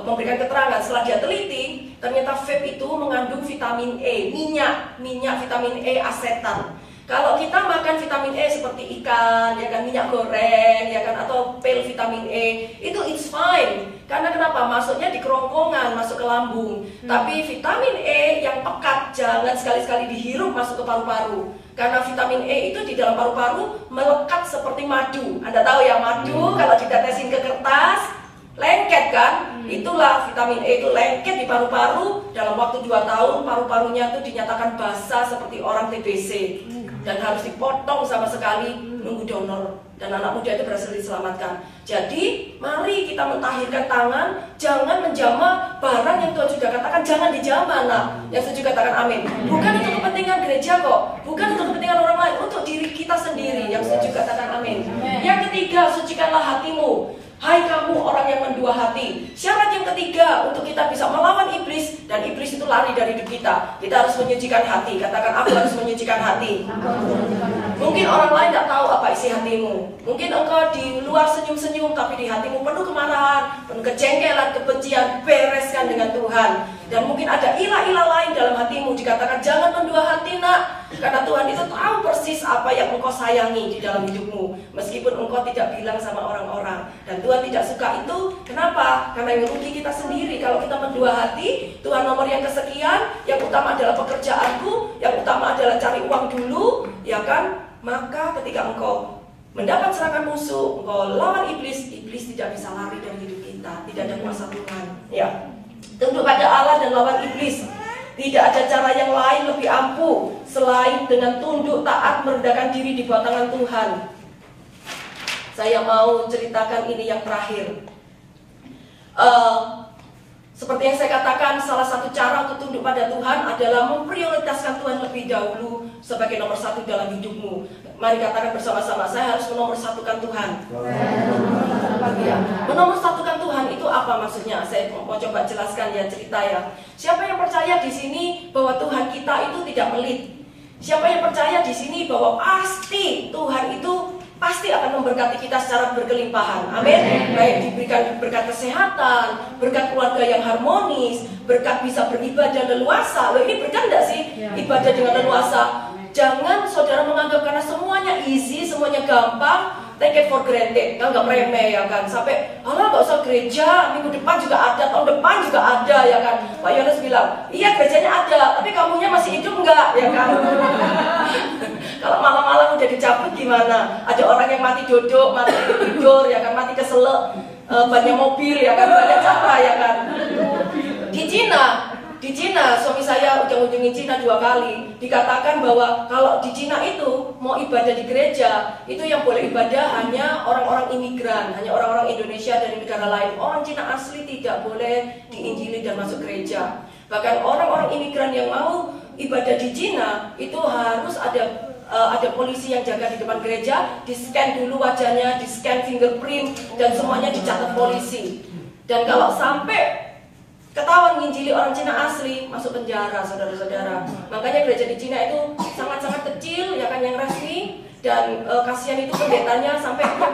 memberikan keterangan setelah dia teliti, ternyata vape itu mengandung vitamin E, minyak vitamin E asetan. Kalau kita makan vitamin E seperti ikan, ya kan, minyak goreng, ya kan, atau pil vitamin E, itu it's fine. Karena kenapa? Masuknya di kerongkongan, masuk ke lambung. Tapi vitamin E yang pekat jangan sekali-sekali dihirup masuk ke paru-paru. Karena vitamin E itu di dalam paru-paru melekat seperti madu. Anda tahu ya, madu kalau ditetesin ke kertas lengket kan? Itulah vitamin E itu lengket di paru-paru. Dalam waktu 2 tahun paru-parunya itu dinyatakan basah seperti orang TBC. Dan harus dipotong sama sekali, nunggu donor. Dan anak muda itu berhasil diselamatkan. Jadi mari kita mentahirkan tangan, jangan menjamah barang yang Tuhan sudah katakan jangan dijamah. Nah, yang setuju katakan amin. Bukan untuk kepentingan gereja kok, bukan untuk kepentingan orang lain, untuk diri kita sendiri. Yang setuju katakan amin. Yang ketiga, sucikanlah hatimu. Hai kamu orang yang mendua hati. Syarat yang ketiga untuk kita bisa melawan iblis, dan iblis itu lari dari hidup kita, kita harus menyucikan hati. Katakan, aku harus menyucikan hati. Mungkin orang lain tidak tahu apa isi hatimu. Mungkin engkau di luar senyum-senyum, tapi di hatimu penuh kemarahan, penuh kejengkelan, kebencian. Bereskan dengan Tuhan. Dan mungkin ada ilah-ilah lain dalam hatimu. Dikatakan jangan mendua hati nak, karena Tuhan itu tahu persis apa yang engkau sayangi di dalam hidupmu, meskipun engkau tidak bilang sama orang-orang. Dan Tuhan tidak suka itu. Kenapa? Karena yang rugi kita sendiri. Kalau kita mendua hati, Tuhan nomor yang kesekian, yang utama adalah pekerjaanku, yang utama adalah cari uang dulu, ya kan? Maka ketika engkau mendapat serangan musuh, engkau lawan iblis, iblis tidak bisa lari dari hidup kita. Tidak ada kuasa Tuhan. Ya, tunduk pada Allah dan lawan iblis. Tidak ada cara yang lain lebih ampuh selain dengan tunduk, taat, merendahkan diri di bawah tangan Tuhan. Saya mau ceritakan ini yang terakhir. Seperti yang saya katakan, salah satu cara untuk tunduk pada Tuhan adalah memprioritaskan Tuhan lebih dahulu sebagai nomor 1 dalam hidupmu. Mari katakan bersama-sama, saya harus menomorsatukan Tuhan. Ya. Menomorsatukan Tuhan itu apa maksudnya? Saya mau coba jelaskan ya, cerita ya. Siapa yang percaya di sini bahwa Tuhan kita itu tidak pelit? Siapa yang percaya di sini bahwa pasti Tuhan itu pasti akan memberkati kita secara berkelimpahan? Amin. Baik diberikan berkat kesehatan, berkat keluarga yang harmonis, berkat bisa beribadah leluasa. Loh, ini berkat enggak sih? Ibadah dengan leluasa. Jangan saudara menganggap karena semuanya easy, semuanya gampang, take it for granted, anggap remeh ya kan. Sampai, alah gak usah gereja, minggu depan juga ada, tahun depan juga ada ya kan. Pak Yones bilang, iya gerejanya ada, tapi kamunya masih hidup enggak ya kan. Kalau malam-malam udah dicabut gimana? Ada orang yang mati duduk, mati tidur ya kan, mati keselak, banyak mobil ya kan, banyak cara ya kan. Di Cina, suami saya udah mengunjungi Cina 2 kali. Dikatakan bahwa kalau di Cina itu mau ibadah di gereja, itu yang boleh ibadah hanya orang-orang imigran, hanya orang-orang Indonesia dari negara lain. Orang Cina asli tidak boleh diinjili dan masuk gereja. Bahkan orang-orang imigran yang mau ibadah di Cina itu harus ada polisi yang jaga di depan gereja, di-scan dulu wajahnya, di-scan fingerprint, dan semuanya dicatat polisi. Dan kalau sampai ketahuan nginjili orang Cina asli, masuk penjara saudara-saudara. Makanya gereja di Cina itu sangat-sangat kecil ya kan, yang resmi. Dan kasihan itu pendetanya,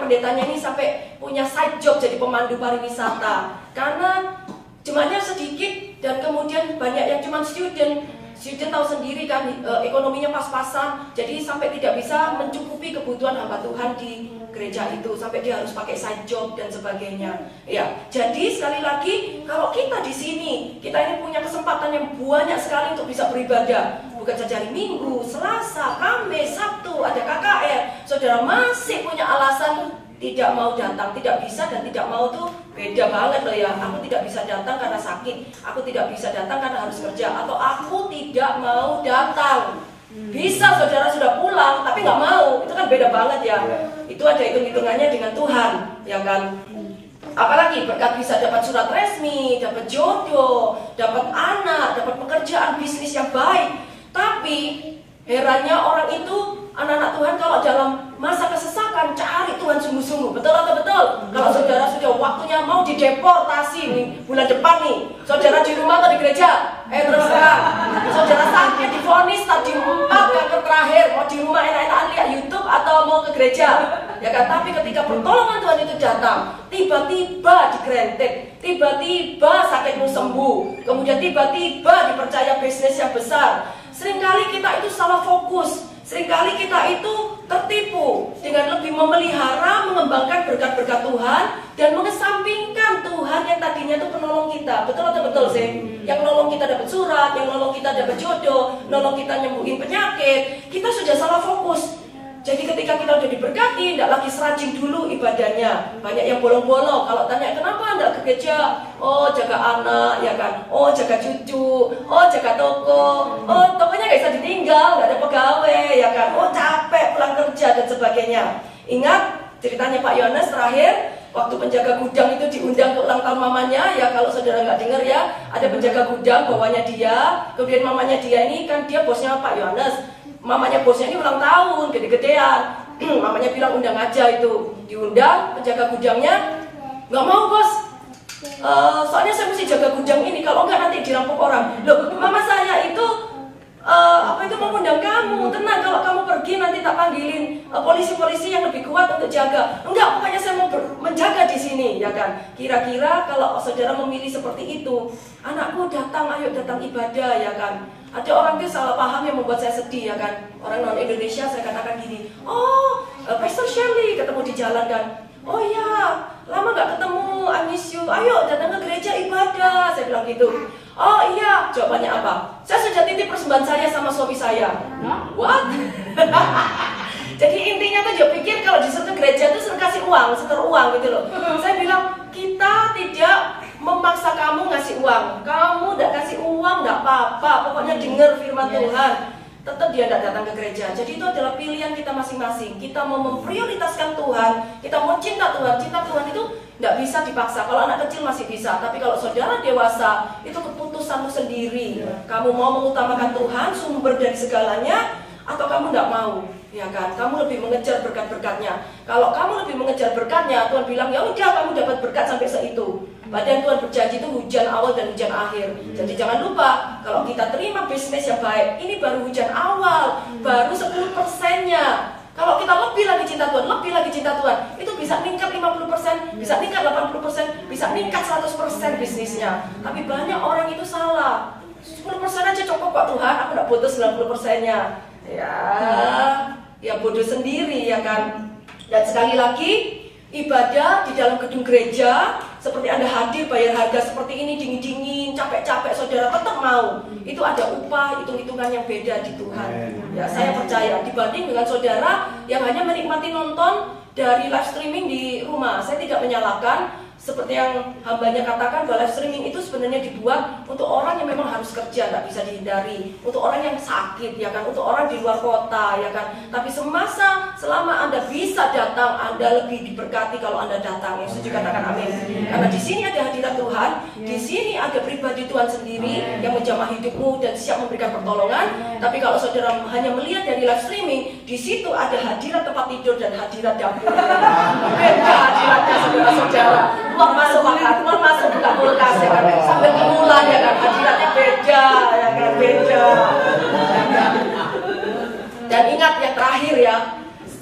pendetanya ini sampai punya side job jadi pemandu pariwisata. Karena jemaatnya sedikit dan kemudian banyak yang cuma student. Sudah tahu sendiri kan, ekonominya pas-pasan, jadi sampai tidak bisa mencukupi kebutuhan hamba Tuhan di gereja itu, sampai dia harus pakai side job dan sebagainya. Ya, jadi sekali lagi kalau kita di sini, kita ini punya kesempatan yang banyak sekali untuk bisa beribadah. Bukan saja hari Minggu, Selasa, Kamis, Sabtu, ada KKR. Saudara masih punya alasan tidak mau datang, tidak bisa dan tidak mau tuh beda banget loh ya. Aku tidak bisa datang karena sakit, aku tidak bisa datang karena harus kerja, atau aku tidak mau datang. Bisa saudara sudah pulang tapi nggak mau, itu kan beda banget ya. Itu ada hitung-hitungannya dengan Tuhan, ya kan. Apalagi berkat bisa dapat surat resmi, dapat jodoh, dapat anak, dapat pekerjaan, bisnis yang baik. Tapi herannya orang itu, anak-anak Tuhan, kalau dalam masa kesesakan cari Tuhan sungguh-sungguh. Betul atau betul? Kalau saudara sudah waktunya mau dideportasi nih, bulan depan nih, saudara di rumah atau di gereja? Terus terang, saudara sakit divonis tadi 4 kanker terakhir, mau di rumah enak-enakan lihat YouTube atau mau ke gereja? Ya kan? Tapi ketika pertolongan Tuhan itu datang, tiba-tiba digranted, tiba-tiba sakitmu sembuh, kemudian tiba-tiba dipercaya bisnis yang besar. Seringkali kita itu salah fokus. Seringkali kita itu tertipu dengan lebih memelihara, mengembangkan berkat-berkat Tuhan dan mengesampingkan Tuhan yang tadinya itu penolong kita. Betul atau betul sih? Yang nolong kita dapat surat, yang nolong kita dapat jodoh, nolong kita nyembuhin penyakit. Kita sudah salah fokus. Jadi ketika kita udah diberkati, tidak lagi serajin dulu ibadahnya. Banyak yang bolong-bolong. Kalau tanya kenapa anda ke gereja? Oh jaga anak, ya kan? Oh jaga cucu, oh jaga toko, oh tokonya gak bisa ditinggal, gak ada pegawai, ya kan? Oh capek pulang kerja dan sebagainya. Ingat ceritanya Pak Yohanes terakhir, waktu penjaga gudang itu diundang ke ulang tahun mamanya, ya kalau saudara nggak dengar ya, ada penjaga gudang bawahnya dia, kemudian mamanya dia ini kan dia bosnya Pak Yohanes. Mamanya bosnya ini ulang tahun, gede-gedean. Mamanya bilang undang aja itu. Diundang, penjaga gudangnya nggak mau bos. Soalnya saya mesti jaga gudang ini, kalau enggak nanti dirampok orang. Loh, mama saya itu mau undang kamu. Tenang, kalau kamu pergi nanti tak panggilin polisi-polisi yang lebih kuat untuk jaga. Enggak, pokoknya saya mau menjaga di sini, ya kan. Kira-kira kalau saudara memilih seperti itu, anakku datang, ayo datang ibadah, ya kan. Ada orang itu salah paham yang membuat saya sedih, ya kan. Orang non Indonesia saya katakan gini, oh Pastor Shirley ketemu di jalan kan. Oh ya, lama gak ketemu, I miss you. Ayo datang ke gereja ibadah, saya bilang gitu. Oh iya, jawabannya apa? Saya sudah titip persembahan saya sama suami saya. What? Jadi intinya tuh dia pikir kalau di satu gereja itu suruh kasih uang, setor uang gitu loh. Saya bilang kita tidak memaksa kamu ngasih uang. Kamu tidak kasih uang nggak apa-apa. Pokoknya dengar firman Tuhan. Tetap dia tidak datang ke gereja. Jadi itu adalah pilihan kita masing-masing. Kita mau memprioritaskan Tuhan, kita mau cinta Tuhan. Cinta Tuhan itu tidak bisa dipaksa. Kalau anak kecil masih bisa, tapi kalau saudara dewasa itu keputusanmu sendiri. Kamu mau mengutamakan Tuhan, sumber dari segalanya, atau kamu tidak mau, ya kan? Kamu lebih mengejar berkat-berkatnya. Kalau kamu lebih mengejar berkatnya, Tuhan bilang ya udah kamu dapat berkat sampai seitu. Padahal Tuhan berjanji itu hujan awal dan hujan akhir. Jadi jangan lupa, kalau kita terima bisnis yang baik, ini baru hujan awal, baru 10%-nya. Kalau kita lebih lagi cinta Tuhan, lebih lagi cinta Tuhan, itu bisa meningkat 50%, bisa meningkat 80%, bisa meningkat 100% bisnisnya. Tapi banyak orang itu salah. 10% aja cukup kok Tuhan, aku tidak butuh 90%-nya. Ya bodoh sendiri, ya kan. Dan sekali lagi, ibadah di dalam gedung gereja, seperti Anda hadir bayar harga seperti ini, dingin-dingin, capek-capek, saudara tetap mau. Itu ada upah, hitung-hitungan yang beda di Tuhan. Ya, saya percaya dibanding dengan saudara yang hanya menikmati nonton dari live streaming di rumah. Saya tidak menyalahkan. Seperti yang hambanya katakan bahwa live streaming itu sebenarnya dibuat untuk orang yang memang harus kerja, tidak bisa dihindari, untuk orang yang sakit, ya kan, untuk orang di luar kota, ya kan. Tapi selama Anda bisa datang, Anda lebih diberkati kalau Anda datang. Yang setuju katakan amin. Karena di sini ada hadirat Tuhan, di sini ada pribadi Tuhan sendiri yang menjamah hidupmu dan siap memberikan pertolongan. Tapi kalau saudara hanya melihat dari live streaming, di situ ada hadirat tempat tidur dan hadirat dapur. Beda hadiratnya saudara-saudara. Keluar masuk makan, keluar masuk buka kulkas, ya kan, sambil kemulan, ya kan, hadiratnya beda, ya kan, beda. Dan ingat yang terakhir ya,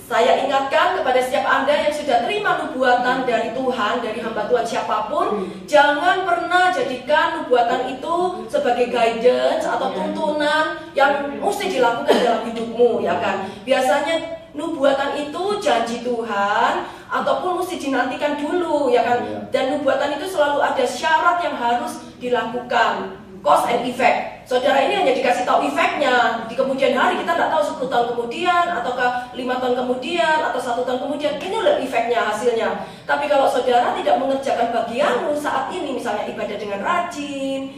saya ingatkan kepada setiap Anda yang sudah terima nubuatan dari Tuhan, dari hamba Tuhan siapapun, jangan pernah jadikan nubuatan itu sebagai guidance atau tuntunan yang mesti dilakukan dalam hidupmu, ya kan? Biasanya nubuatan itu janji Tuhan ataupun mesti dinantikan dulu, ya kan? Dan nubuatan itu selalu ada syarat yang harus dilakukan, cause and effect. Saudara ini hanya dikasih tahu efeknya di kemudian hari, kita tidak tahu 10 tahun kemudian ataukah 5 tahun kemudian atau 1 tahun kemudian, ini loh efeknya, hasilnya. Tapi kalau saudara tidak mengerjakan bagianmu saat ini, misalnya ibadah dengan rajin,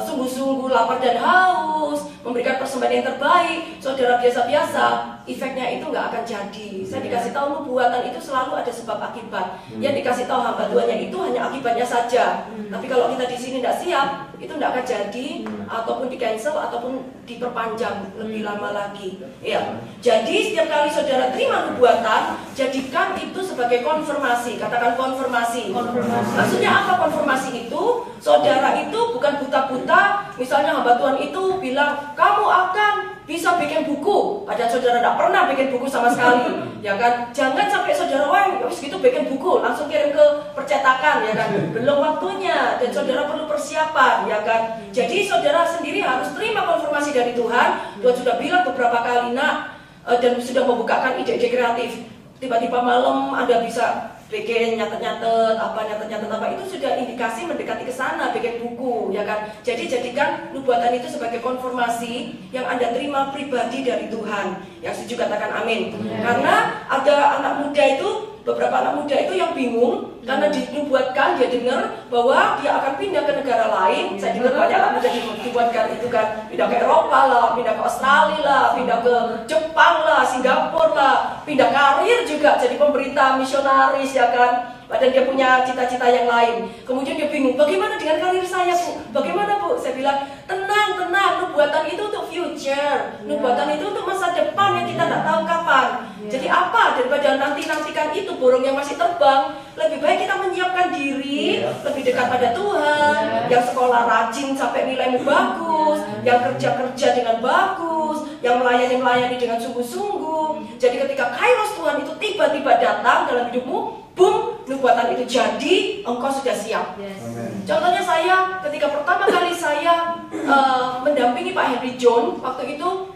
sungguh-sungguh lapar dan haus, memberikan persembahan yang terbaik, saudara biasa-biasa, efeknya itu nggak akan jadi. Saya dikasih tahu nubuatan itu selalu ada sebab akibat. Yang dikasih tahu hamba Tuhannya itu hanya akibatnya saja. Tapi kalau kita di sini tidak siap, itu tidak akan jadi, ataupun di cancel ataupun diperpanjang lebih lama lagi. Ya. Jadi setiap kali saudara terima nubuatan, jadikan itu sebagai konfirmasi. Katakan konfirmasi. Maksudnya apa konfirmasi itu? Saudara itu bukan buta-buta. Misalnya hamba Tuhan itu bilang, kamu akan bisa bikin buku, padahal saudara tidak pernah bikin buku sama sekali, ya kan? Jangan sampai saudara, wah, gitu bikin buku, langsung kirim ke percetakan, ya kan? Belum waktunya, dan saudara perlu persiapan, ya kan? Jadi saudara sendiri harus terima konfirmasi dari Tuhan. Tuhan sudah bilang beberapa kali, nak, dan sudah membukakan ide-ide kreatif. Tiba-tiba malam Anda bisa bikin nyatet-nyatet apa, itu sudah indikasi mendekati ke sana, bikin buku, ya kan? Jadi jadikan nubuatan itu sebagai konfirmasi yang Anda terima pribadi dari Tuhan. Yang setuju katakan amin. Karena ada anak muda itu, beberapa anak muda itu yang bingung karena dinubuatkan, dia dengar bahwa dia akan pindah ke negara lain. Saya dengar banyak anak muda dinubuatkan itu kan, pindah ke Eropa lah, pindah ke Australia lah, pindah ke Jepang lah, Singapura lah, pindah karir juga jadi pemberita misionaris, ya kan? Padahal dia punya cita-cita yang lain. Kemudian dia bingung, bagaimana dengan karir saya, Bu? Bagaimana, Bu? Saya bilang, tenang, nubuatan itu untuk future. Nubuatan itu untuk masa depan yang kita tidak tahu kapan. Jadi apa? Daripada nantikan itu burung yang masih terbang, lebih baik kita menyiapkan diri, lebih dekat pada Tuhan, yang sekolah rajin sampai nilaimu bagus, yang kerja dengan bagus, yang melayani dengan sungguh-sungguh. Jadi ketika kairos Tuhan itu tiba-tiba datang dalam hidupmu, boom, nubuatan itu jadi, engkau sudah siap. Contohnya saya, ketika pertama kali saya mendampingi Pak Henry John, waktu itu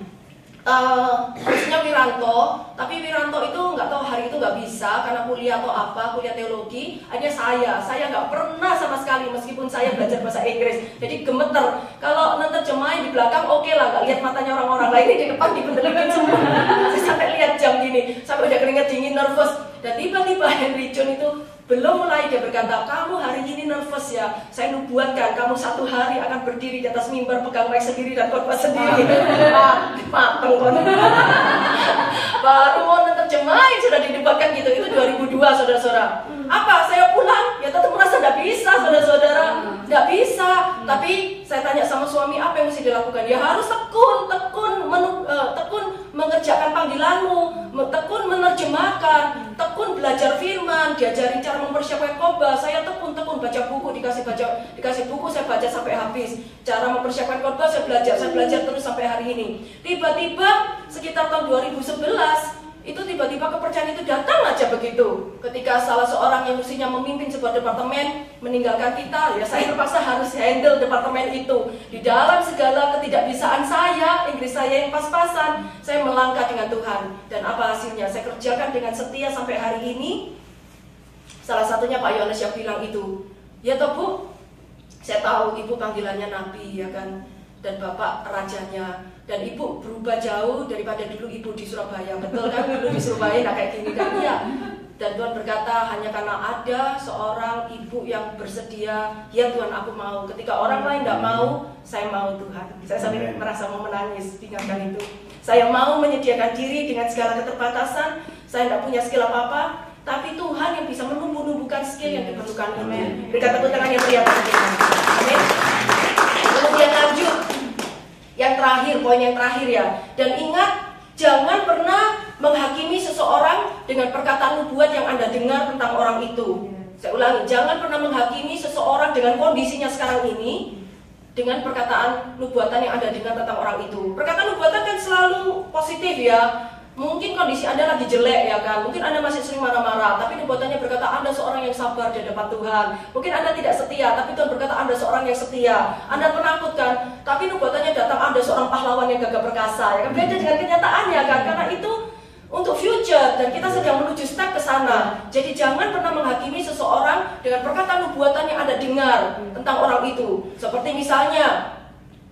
harusnya Wiranto, tapi Wiranto itu nggak tahu hari itu nggak bisa karena kuliah atau apa, kuliah teologi. Akhirnya saya nggak pernah sama sekali, meskipun saya belajar bahasa Inggris, jadi gemeter. Kalau menerjemahin di belakang oke lah, nggak lihat matanya orang-orang lain, di depan dibendelikin semua. Saya sampai lihat jam gini, sampai udah keringat dingin, nervous. Dan tiba-tiba Henry John itu belum mulai, dia berkata, kamu hari ini nervous ya, saya nubuatkan kamu 1 hari akan berdiri di atas mimbar, pegang mic sendiri dan khotbah sendiri. Mateng kan. Baru mau terjemahin sudah dinubuatkan gitu. Itu 2002 saudara-saudara. Apa? Saya pulang ya tetap merasa tidak bisa, saudara-saudara, tidak bisa. Tapi saya tanya sama suami, apa yang mesti dilakukan? Ya harus tekun mengerjakan panggilanmu, tekun menerjemahkan, tekun belajar firman, diajarin cara mempersiapkan khotbah. Saya tekun baca buku, dikasih buku saya baca sampai habis. Cara mempersiapkan khotbah saya belajar terus sampai hari ini. Tiba-tiba sekitar tahun 2011 itu tiba-tiba kepercayaan itu datang aja begitu. Ketika salah seorang yang mestinya memimpin sebuah departemen meninggalkan kita, ya saya terpaksa harus handle departemen itu. Di dalam segala ketidakbisaan saya, Inggris saya yang pas-pasan, saya melangkah dengan Tuhan. Dan apa hasilnya? Saya kerjakan dengan setia sampai hari ini. Salah satunya Pak Yohanes yang bilang itu, ya toh Bu, saya tahu Ibu panggilannya Nabi, ya kan, dan Bapak rajanya. Dan Ibu berubah jauh daripada dulu Ibu di Surabaya. Betul kan? Dulu di Surabaya nggak kayak gini kan? Iya. Dan Tuhan berkata, hanya karena ada seorang ibu yang bersedia, ya Tuhan aku mau. Ketika orang lain nggak mau, saya mau Tuhan. Saya sampai merasa mau menangis dengarkan itu. Saya mau menyediakan diri dengan segala keterbatasan. Saya nggak punya skill apa-apa, tapi Tuhan yang bisa menumbuh-numbuhkan skill yang diperlukan. Amin. Berikan tepuk tangan yang meriah bagi Tuhan. Amin. Kemudian lanjut. Yang terakhir, poin yang terakhir ya. Dan ingat, jangan pernah menghakimi seseorang dengan perkataan nubuat yang Anda dengar tentang orang itu. Saya ulangi, jangan pernah menghakimi seseorang dengan kondisinya sekarang ini dengan perkataan nubuatan yang Anda dengar tentang orang itu. Perkataan nubuatan kan selalu positif ya. Mungkin kondisi Anda lagi jelek ya kan, mungkin Anda masih sering marah-marah, tapi nubuatannya berkata Anda sabar di hadapan Tuhan. Mungkin Anda tidak setia, tapi Tuhan berkata Anda seorang yang setia. Anda penakut kan, tapi nubuatannya datang Anda seorang pahlawan yang gagah perkasa. Ya kan? Beda dengan kenyataannya kan, karena itu untuk future dan kita sedang menuju step ke sana. Jadi jangan pernah menghakimi seseorang dengan perkataan nubuatan yang Anda dengar tentang orang itu. Seperti misalnya,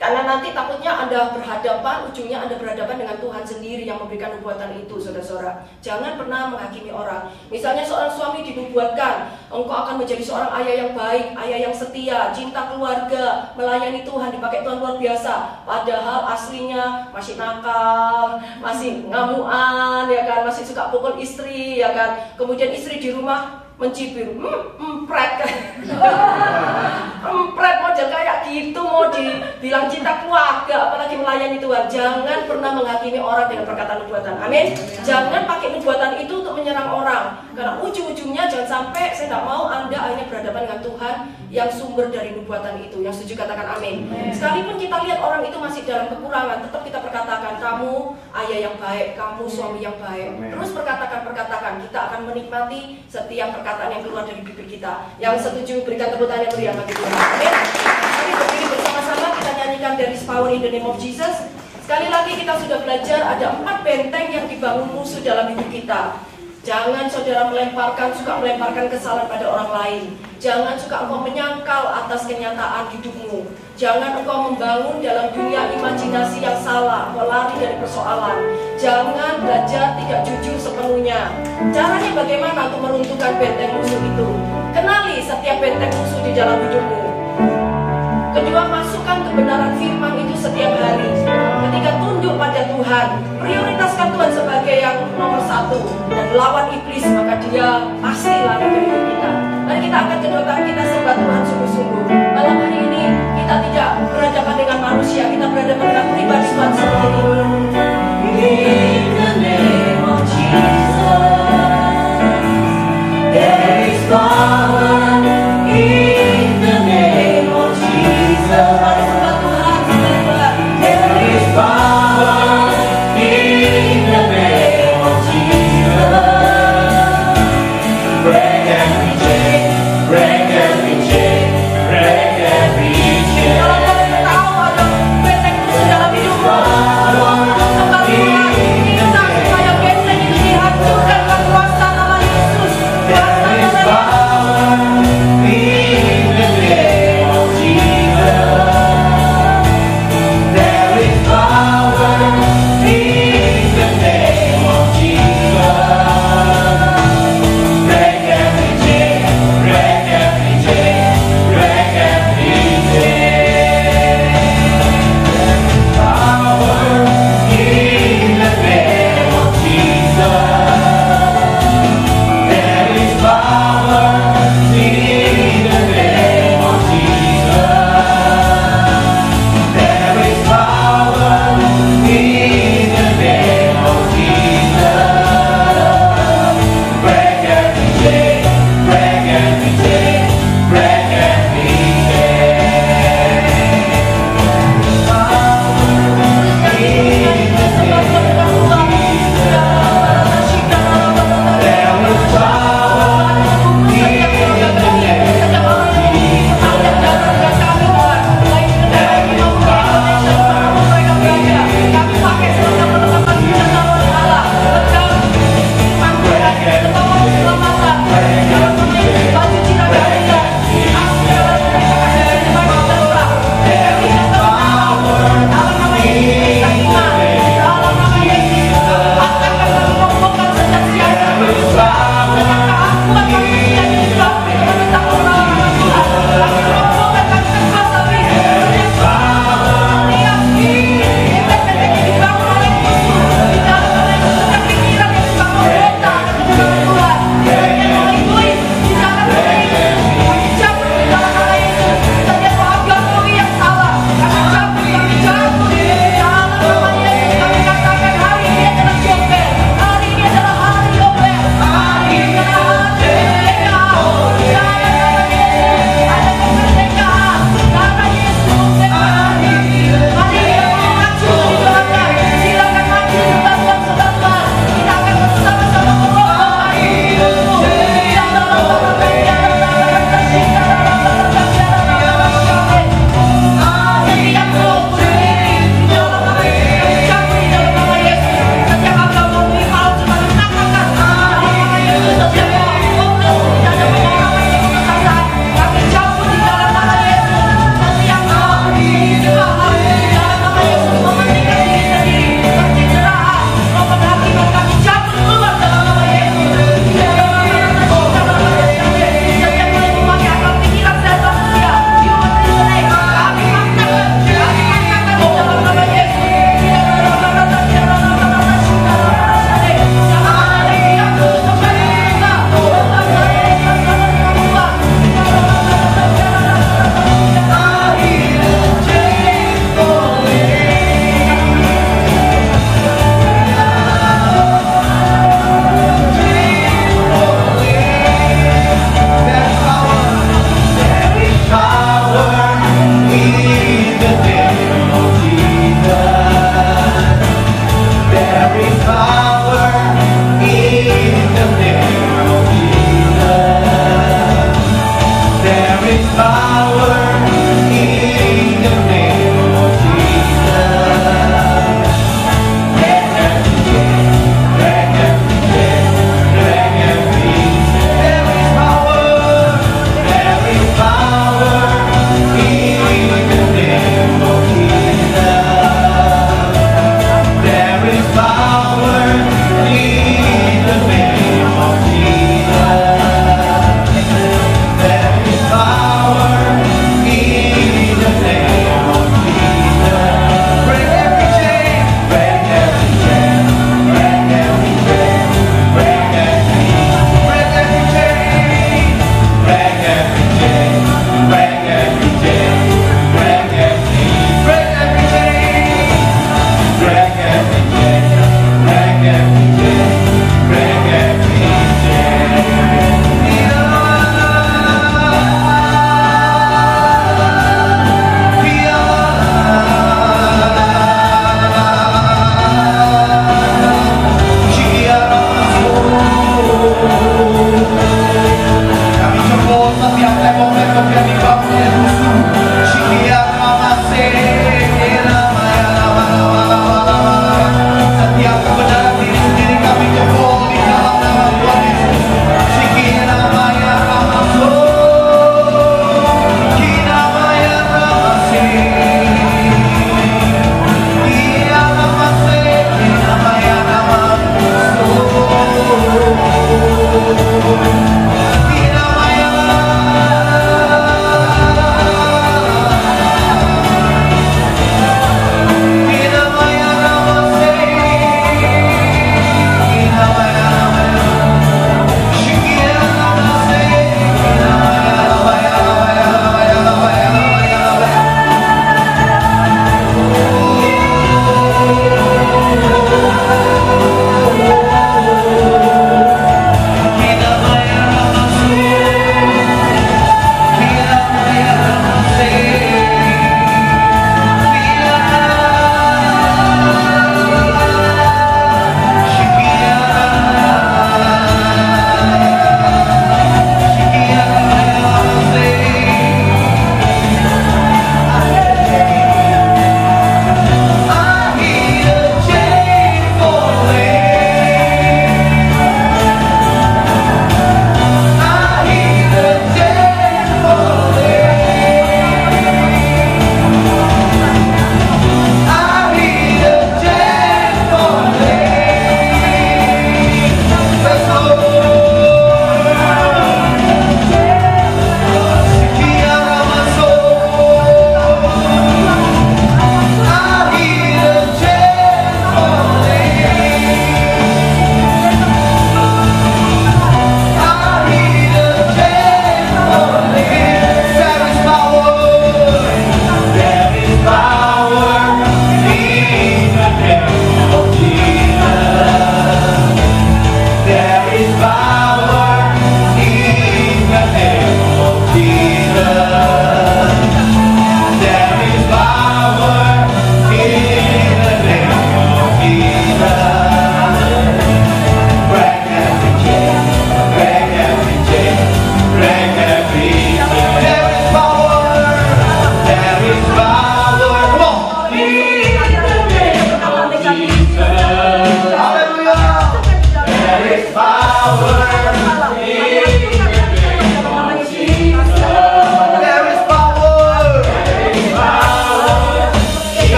karena nanti takutnya Anda berhadapan, ujungnya Anda berhadapan dengan Tuhan sendiri yang memberikan nubuatan itu, saudara-saudara. Jangan pernah menghakimi orang. Misalnya seorang suami dinubuatkan, engkau akan menjadi seorang ayah yang baik, ayah yang setia, cinta keluarga, melayani Tuhan, dipakai Tuhan luar biasa. Padahal aslinya masih nakal, masih ngamuan, ya kan, masih suka pukul istri, ya kan. Kemudian istri di rumah mencibir, empret kan. Empret model kayak gitu, mau dibilang cinta keluarga, apalagi melayani Tuhan. Jangan pernah menghakimi orang dengan perkataan nubuatan. Amin. Jangan pakai nubuatan itu untuk menyerang orang, karena ujung-ujungnya jangan sampai, saya tidak mau Anda akhirnya berhadapan dengan Tuhan yang sumber dari nubuatan itu. Yang setuju katakan amin. Sekalipun kita lihat orang itu masih dalam kekurangan, tetap kita perkatakan, kamu ayah yang baik, kamu suami yang baik. Terus perkatakan, kita akan menikmati setiap perkataan yang keluar dari bibir kita. Yang setuju berikan tepuk tangan yang meriah bagi Tuhan. Amin. Mari berdiri bersama-sama kita nyanyikan There is Power in the Name of Jesus. Sekali lagi kita sudah belajar ada 4 benteng yang dibangun musuh dalam hidup kita. Jangan saudara suka melemparkan kesalahan pada orang lain. Jangan suka engkau menyangkal atas kenyataan hidupmu. Jangan engkau membangun dalam dunia imajinasi yang salah, engkau lari dari persoalan. Jangan belajar tidak jujur sepenuhnya. Caranya bagaimana untuk meruntuhkan benteng musuh itu? Kenali setiap benteng musuh di dalam hidupmu. Kedua, masukkan kebenaran firman itu setiap hari. Ketika tunduk pada Tuhan, prioritaskan Tuhan sebagai yang nomor 1 dan lawan iblis, maka dia pasti lari dari hidup kita. Mari kita angkat kedua tangan kita sembah Tuhan sungguh-sungguh. Malam hari ini kita tidak berhadapan dengan manusia, kita berhadapan dengan pribadi Tuhan sendiri. In the name of Jesus, there is power. In the name of Jesus, mari sembah Tuhan, sembah. There is power in the name of Jesus. Break every chain, break every chain, break every chain. Kalau kalian tahu ada benteng musuh dalam hidupmu, sembah Tuhan, minta supaya benteng itu dihancurkan dengan kuasa nama Yesus, kuasa nama Yesus.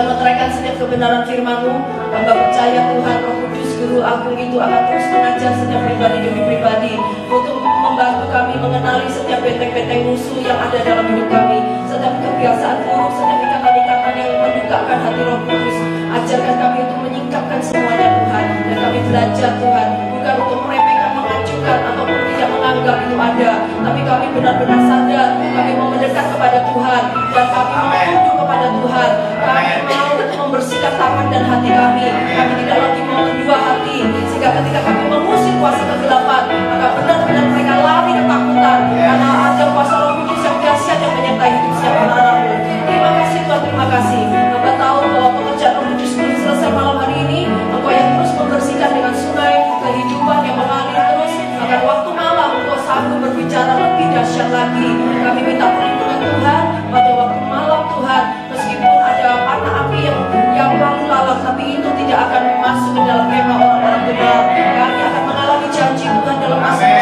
meteraikan setiap kebenaran firman-Mu. Hamba percaya Tuhan, Roh Kudus, Guru Agung itu akan terus mengajar setiap pribadi demi pribadi untuk membantu kami mengenali setiap benteng-benteng musuh yang ada dalam hidup kami, setiap kebiasaan buruk, setiap ikatan-ikatan yang mendukakan hati Roh Kudus. Ajarkan kami untuk menyingkapkan semuanya Tuhan, dan kami belajar Tuhan, bukan untuk meremehkan, mengacukan, ataupun tidak menganggap itu ada, tapi kami benar-benar sadar, kami mau mendekat kepada Tuhan, dan kami mau tunduk kepada Tuhan. Kami mau membersihkan tangan dan hati kami. Kami tidak lagi mau kedua hati, sehingga ketika kami mengusir kuasa kegelapan, maka benar-benar mereka lari ketakutan, karena ada kuasa Roh Kudus yang dahsyat yang menyertai hidup setiap anak-anakmu. Terima kasih Tuhan, terima kasih. Hamba tahu bahwa pekerjaan Roh Kudus belum selesai malam hari ini. Engkau yang terus membersihkan dengan sungai kehidupan yang mengalir terus, agar waktu malam Engkau sanggup berbicara lebih dahsyat lagi. Kami minta perlindungan Tuhan pada waktu malam Tuhan, meskipun ada panah api yang lalu lalang, tapi itu tidak akan masuk ke dalam kemah orang-orang benar. Kami akan mengalami janji Tuhan dalam Mazmur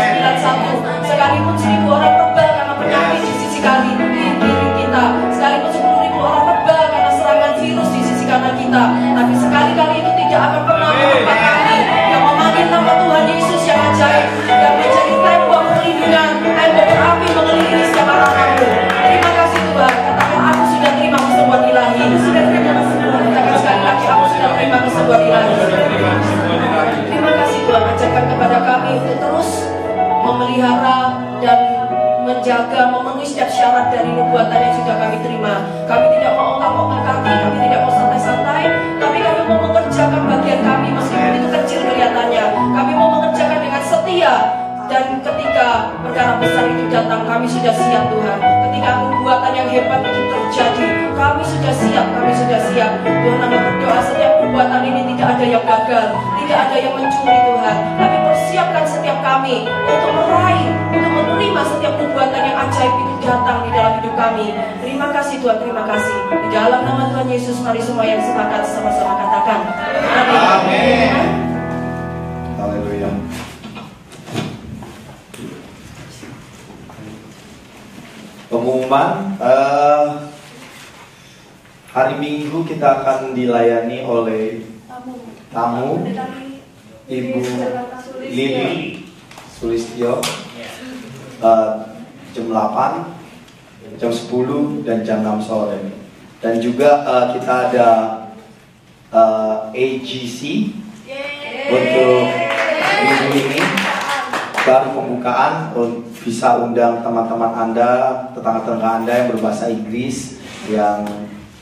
91. Sekalipun 1000 orang rebah karena penyakit di sisi kiri kita, sekalipun 10.000 orang rebah karena serangan virus di sisi kanan kita, tapi sekali-kali itu tidak akan pernah melupakan kami yang memanggil nama Tuhan Yesus yang ajaib, yang menjadi tembok perlindungan, tembok berapi mengelilingi setiap anak-anakmu. Terima kasih Tuhan. Katakan, aku sudah terima keseruan ilahi. Katakan sekali lagi, aku sudah terima keseruan ilahi. Terima kasih Tuhan. Ajarkan kepada kami untuk terus memelihara dan menjaga, memenuhi setiap syarat dari nubuatan yang sudah kami terima. Kami tidak mau ongkak-ongkak kaki, kami tidak mau santai-santai, tapi kami mau mengerjakan bagian kami meskipun itu kecil kelihatannya. Kami mau mengerjakan dengan setia, dan ketika perkara besar itu datang, kami sudah siap Tuhan. Ketika nubuatan yang hebat itu terjadi, kami sudah siap, kami sudah siap. Tuhan, hamba berdoa setiap nubuatan ini tidak ada yang gagal, tidak ada yang mencuri Tuhan, tapi persiapkan setiap kami untuk meraih, untuk menerima setiap nubuatan yang ajaib itu datang di dalam hidup kami. Terima kasih Tuhan, terima kasih. Di dalam nama Tuhan Yesus, mari semua yang sepakat sama-sama katakan amin. Amin. Haleluya. Pengumuman, hari Minggu kita akan dilayani oleh tamu Ibu Lili Sulistyo, jam 8, jam 10, dan jam 6 sore. Dan juga kita ada AGC untuk minggu ini, baru pembukaan. Bisa undang teman-teman Anda, tetangga-tetangga Anda yang berbahasa Inggris, yang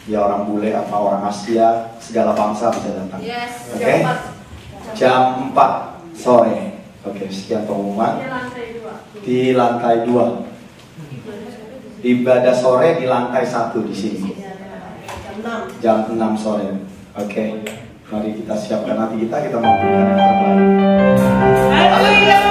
ya orang bule atau orang Asia, segala bangsa bisa datang. Oke? Jam 4 sore. Oke, sekian pengumuman. Di lantai 2. Ibadah sore di lantai 1 di sini. Jam 6 sore. Oke. Mari kita siapkan hati kita memberikan yang terbaik. Haleluya.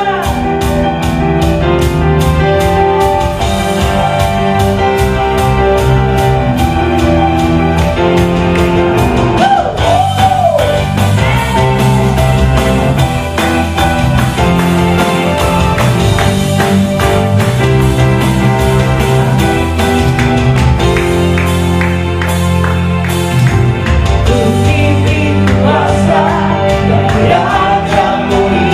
Yang mulia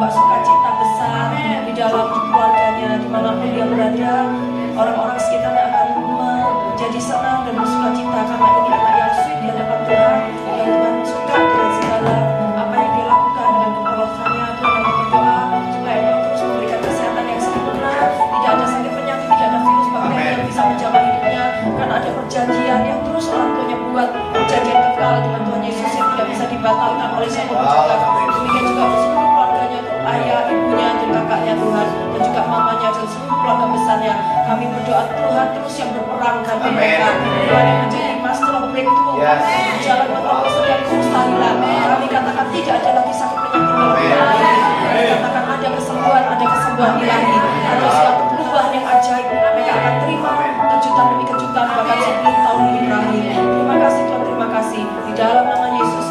membawa sukacita besar di dalam keluarganya, dimanapun dia berada. Orang-orang sekitarnya akan menjadi senang dan bersukacita karena ini anak yang sweet di hadapan Tuhan, yang Tuhan suka dengan segala apa yang dia lakukan dengan keperluannya. Tuhan yang berdoa supaya Tuhan terus memberikan kesehatan yang sempurna, tidak ada sakit penyakit, tidak ada virus bakteri yang bisa menjamah hidupnya, karena ada perjanjian yang terus orang tuanya buat, perjanjian kekal dengan Tuhan Yesus yang tidak bisa dibatalkan oleh siapapun juga. Demikian juga seluruh keluarganya, ayah, ibunya, dan kakaknya Tuhan, dan juga mamanya dan seluruh keluarga besarnya. Kami berdoa Tuhan terus yang berperang bagi mereka, Tuhan yang menjadi master of breakthrough, jalan menerobos setiap kemustahilan. Kami katakan tidak ada lagi sakit penyakit dalam dunia ini. Kami katakan ada kesembuhan ilahi, ada suatu perubahan yang ajaib. Mereka akan terima kejutan demi kejutan bahkan sebelum tahun ini berakhir. Terima kasih Tuhan, terima kasih. Di dalam nama Yesus,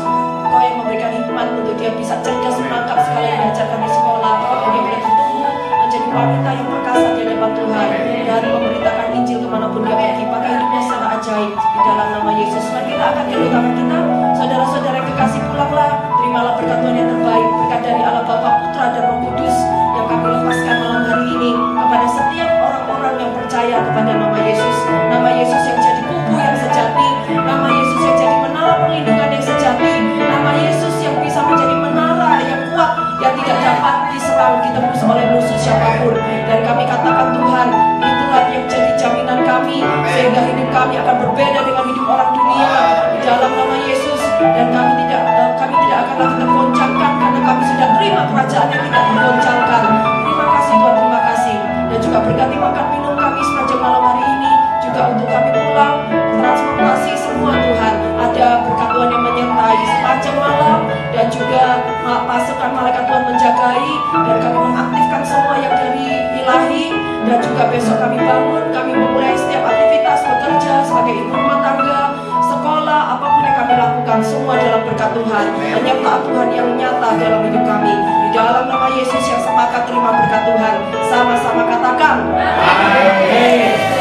Kau yang memberikan hikmat untuk dia bisa cerdas menangkap segala yang diajarkan di sekolah, dan dia boleh bertumbuh menjadi wanita yang perkasa di hadapan Tuhan dan memberitakan Injil kemanapun dia pergi, pakai hidupnya secara ajaib di dalam nama Yesus. Mari kita akan kedua tangan kita, saudara-saudara yang kekasih, pulanglah, terimalah berkat Tuhan yang terbaik, berkat dari Allah Bapa, Putra dan Roh Kudus yang kami lepaskan malam hari ini kepada setiap orang-orang yang percaya kepada nama Yesus yang jadi kubu yang sejati, nama Yesus yang jadi menara perlindungan yang sejati, nama Yesus yang bisa menjadi menara yang kuat yang tidak dapat diserang, ditembus oleh musuh siapapun. Dan kami katakan Tuhan, itulah yang jadi jaminan kami, sehingga hidup kami akan berbeda dengan hidup orang dunia di dalam nama Yesus. Dan kami tidak akan lagi tergoncangkan karena kami sudah terima kerajaan yang tidak tergoncangkan. Terima kasih Tuhan, terima kasih. Dan juga berkati makan minum kami sepanjang malam hari ini, juga untuk kami pulang transportasi semua Tuhan, ada berkat Tuhan yang menyertai sepanjang malam, dan juga pasukan malaikat Tuhan menjagai, dan kami mengaktifkan semua yang dari ilahi. Dan juga besok kami bangun, kami memulai setiap aktivitas bekerja sebagai ibu rumah tangga, sekolah, apapun yang kami lakukan, semua dalam berkat Tuhan, penyertaan Tuhan yang nyata dalam hidup kami. Di dalam nama Yesus yang sepakat terima berkat Tuhan, sama-sama katakan amin.